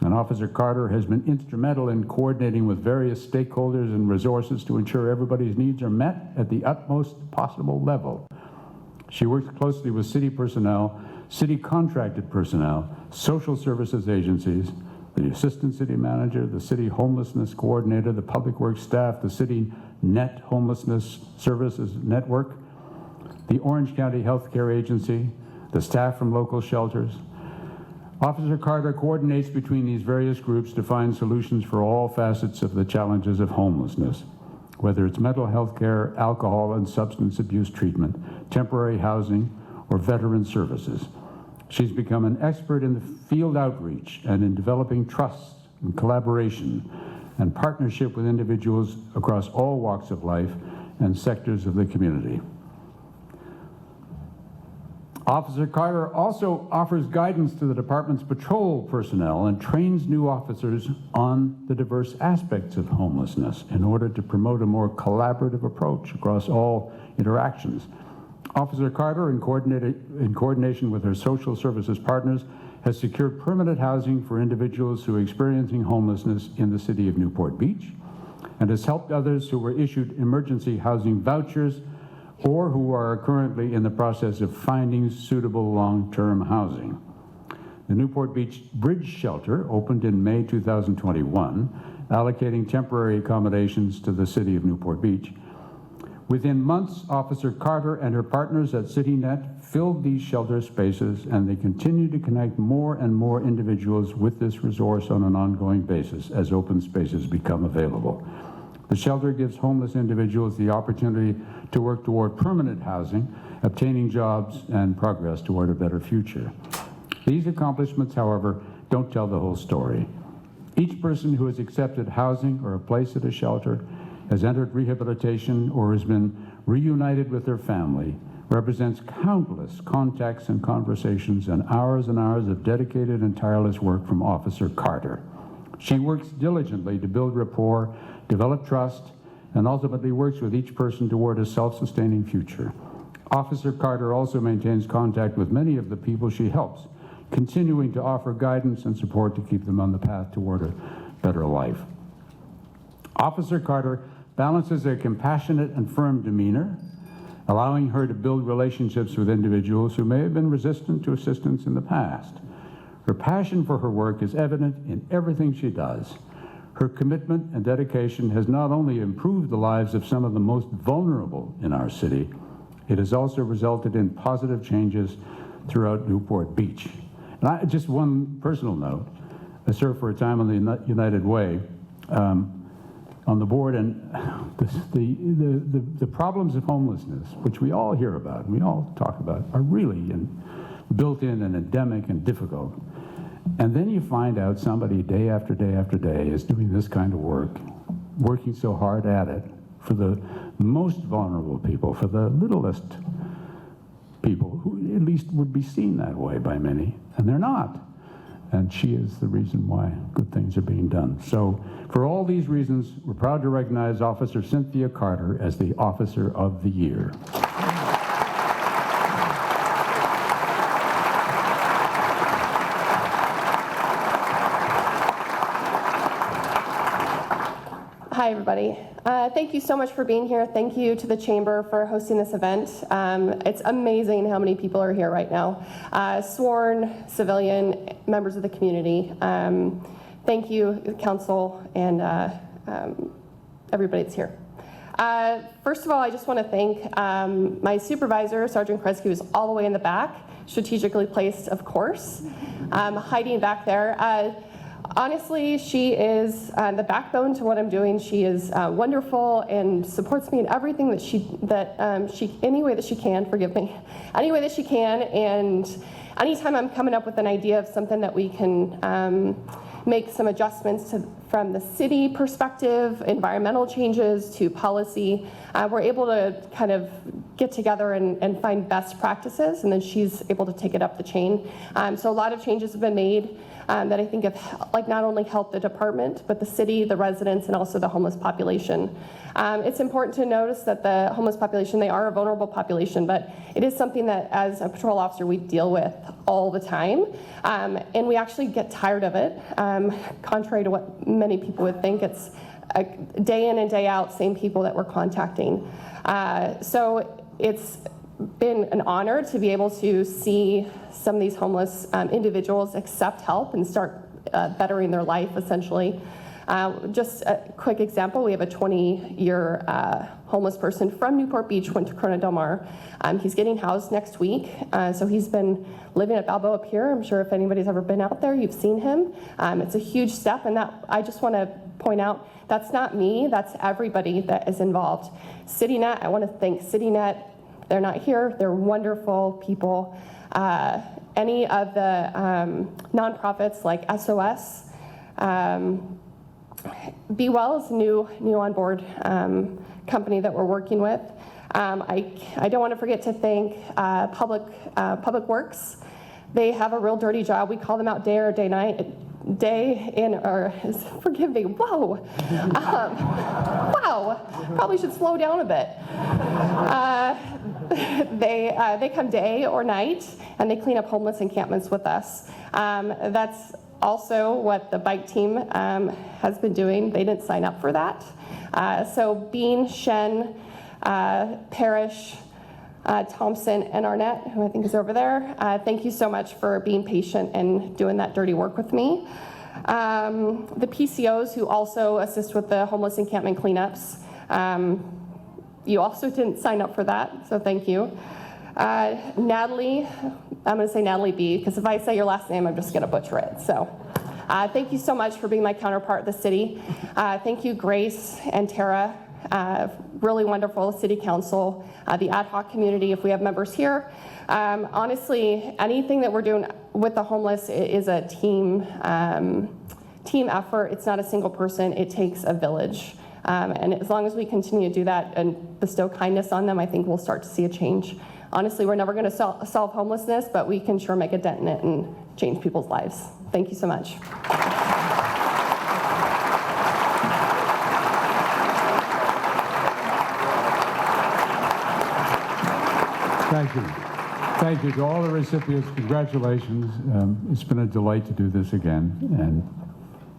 And Officer Carter has been instrumental in coordinating with various stakeholders and resources to ensure everybody's needs are met at the utmost possible level. She works closely with city personnel, city contracted personnel, social services agencies, the assistant city manager, the city homelessness coordinator, the public works staff, the city net homelessness services network, the Orange County Health Care Agency, the staff from local shelters. Officer Carter coordinates between these various groups to find solutions for all facets of the challenges of homelessness, whether it's mental health care, alcohol and substance abuse treatment, temporary housing, or veteran services. She's become an expert in the field outreach and in developing trust and collaboration and partnership with individuals across all walks of life and sectors of the community. Officer Carter also offers guidance to the department's patrol personnel and trains new officers on the diverse aspects of homelessness in order to promote a more collaborative approach across all interactions. Officer Carter, in coordination with her social services partners, has secured permanent housing for individuals who are experiencing homelessness in the city of Newport Beach, and has helped others who were issued emergency housing vouchers or who are currently in the process of finding suitable long-term housing. The Newport Beach Bridge Shelter opened in May 2021, allocating temporary accommodations to the city of Newport Beach. Within months, Officer Carter and her partners at CityNet filled these shelter spaces, and they continue to connect more and more individuals with this resource on an ongoing basis as open spaces become available. The shelter gives homeless individuals the opportunity to work toward permanent housing, obtaining jobs, and progress toward a better future. These accomplishments, however, don't tell the whole story. Each person who has accepted housing or a place at a shelter, has entered rehabilitation, or has been reunited with their family represents countless contacts and conversations and hours of dedicated and tireless work from Officer Carter. She works diligently to build rapport, develop trust, and ultimately works with each person toward a self-sustaining future. Officer Carter also maintains contact with many of the people she helps, continuing to offer guidance and support to keep them on the path toward a better life. Officer Carter balances a compassionate and firm demeanor, allowing her to build relationships with individuals who may have been resistant to assistance in the past. Her passion for her work is evident in everything she does. Her commitment and dedication has not only improved the lives of some of the most vulnerable in our city, it has also resulted in positive changes throughout Newport Beach. And just one personal note, I served for a time on the United Way on the board, and the problems of homelessness, which we all hear about, and we all talk about, are really built in and endemic and difficult. And then you find out somebody day after day after day is doing this kind of work, working so hard at it for the most vulnerable people, for the littlest people who at least would be seen that way by many, and they're not. and she is the reason why good things are being done. So for all these reasons, we're proud to recognize Officer Cynthia Carter as the Officer of the Year. Hi, everybody. Thank you so much for being here. Thank you to the Chamber for hosting this event. It's amazing how many people are here right now. Sworn, civilian, members of the community. Thank you, Council, and everybody that's here. First of all, I just want to thank my supervisor, Sergeant Kresge, who's all the way in the back, strategically placed, of course, hiding back there. Honestly, she is the backbone to what I'm doing. She is wonderful and supports me in everything any way that she can, forgive me, any way that she can. And anytime I'm coming up with an idea of something that we can make some adjustments to, from the city perspective, environmental changes to policy, we're able to kind of get together and find best practices, and then she's able to take it up the chain. So a lot of changes have been made that I think have not only helped the department, but the city, the residents, and also the homeless population. It's important to notice that the homeless population, they are a vulnerable population, but it is something that as a patrol officer we deal with all the time, and we actually get tired of it. Contrary to what many people would think, it's a day in and day out, same people that we're contacting. So it's been an honor to be able to see some of these homeless individuals accept help and start bettering their life, essentially. Just a quick example, we have a 20-year homeless person from Newport Beach, went to Corona Del Mar. He's getting housed next week, so he's been living at Balboa Pier. I'm sure if anybody's ever been out there, you've seen him. It's a huge step, and that I just want to point out, that's not me, that's everybody that is involved. CityNet, I want to thank CityNet. They're not here, they're wonderful people. Any of the nonprofits like SOS, Be Well is a new on board company that we're working with. I don't want to forget to thank Public Works. They have a real dirty job. We call them out day or day night. Day in, or forgive me, whoa. Wow, probably should slow down a bit. They come day or night and they clean up homeless encampments with us. That's also what the bike team has been doing. They didn't sign up for that. So Bean, Shen, Parrish, Thompson, and Arnett, who I think is over there, thank you so much for being patient and doing that dirty work with me. The PCOs who also assist with the homeless encampment cleanups, you also didn't sign up for that, so thank you. Natalie, I'm going to say Natalie B, because if I say your last name, I'm just going to butcher it. So thank you so much for being my counterpart at the city. Thank you, Grace and Tara. Really wonderful city council, the ad hoc community, if we have members here. Honestly, anything that we're doing with the homeless is a team effort. It's not a single person, it takes a village. And as long as we continue to do that and bestow kindness on them, I think we'll start to see a change. Honestly, we're never going to solve homelessness, but we can sure make a dent in it and change people's lives. Thank you so much. Thank you. Thank you to all the recipients. Congratulations. It's been a delight to do this again. And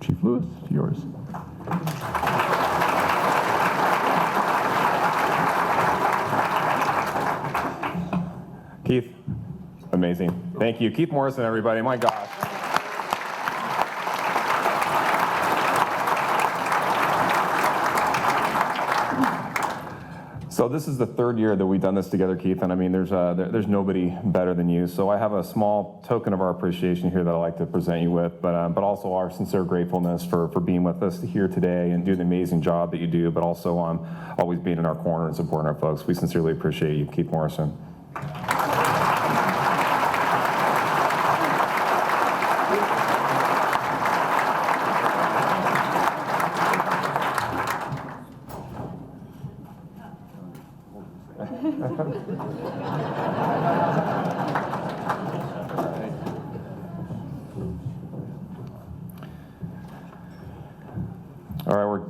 Chief Lewis, yours. Keith, amazing. Thank you. Keith Morrison, everybody. My gosh. So this is the third year that we've done this together, Keith, and I mean, there's nobody better than you. So I have a small token of our appreciation here that I'd like to present you with, but also our sincere gratefulness for being with us here today and doing the amazing job that you do, but also always being in our corner and supporting our folks. We sincerely appreciate you, Keith Morrison.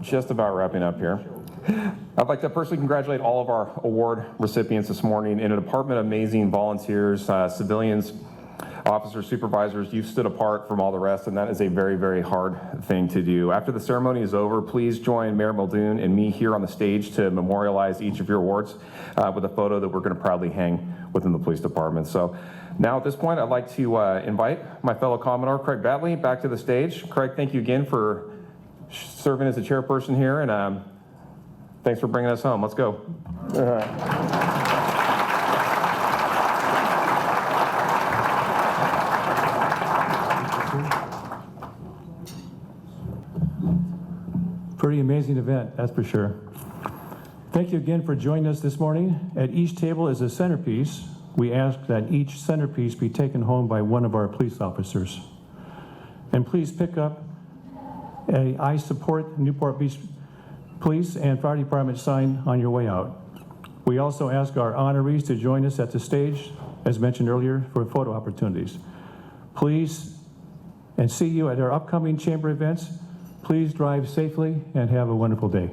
just about wrapping up here. I'd like to personally congratulate all of our award recipients this morning. In a department of amazing volunteers, civilians, officers, supervisors, you've stood apart from all the rest, and that is a very, very hard thing to do. After the ceremony is over, please join Mayor Muldoon and me here on the stage to memorialize each of your awards with a photo that we're going to proudly hang within the police department. So now at this point, I'd like to invite my fellow Commodore, Craig Batley, back to the stage. Craig, thank you again for serving as the chairperson here, and thanks for bringing us home. Let's go. All right. Pretty amazing event, that's for sure. Thank you again for joining us this morning. At each table is a centerpiece. We ask that each centerpiece be taken home by one of our police officers. And please pick up a I support Newport Beach Police and Fire Department sign on your way out. We also ask our honorees to join us at the stage, as mentioned earlier, for photo opportunities. Please, and see you at our upcoming chamber events. Please drive safely and have a wonderful day.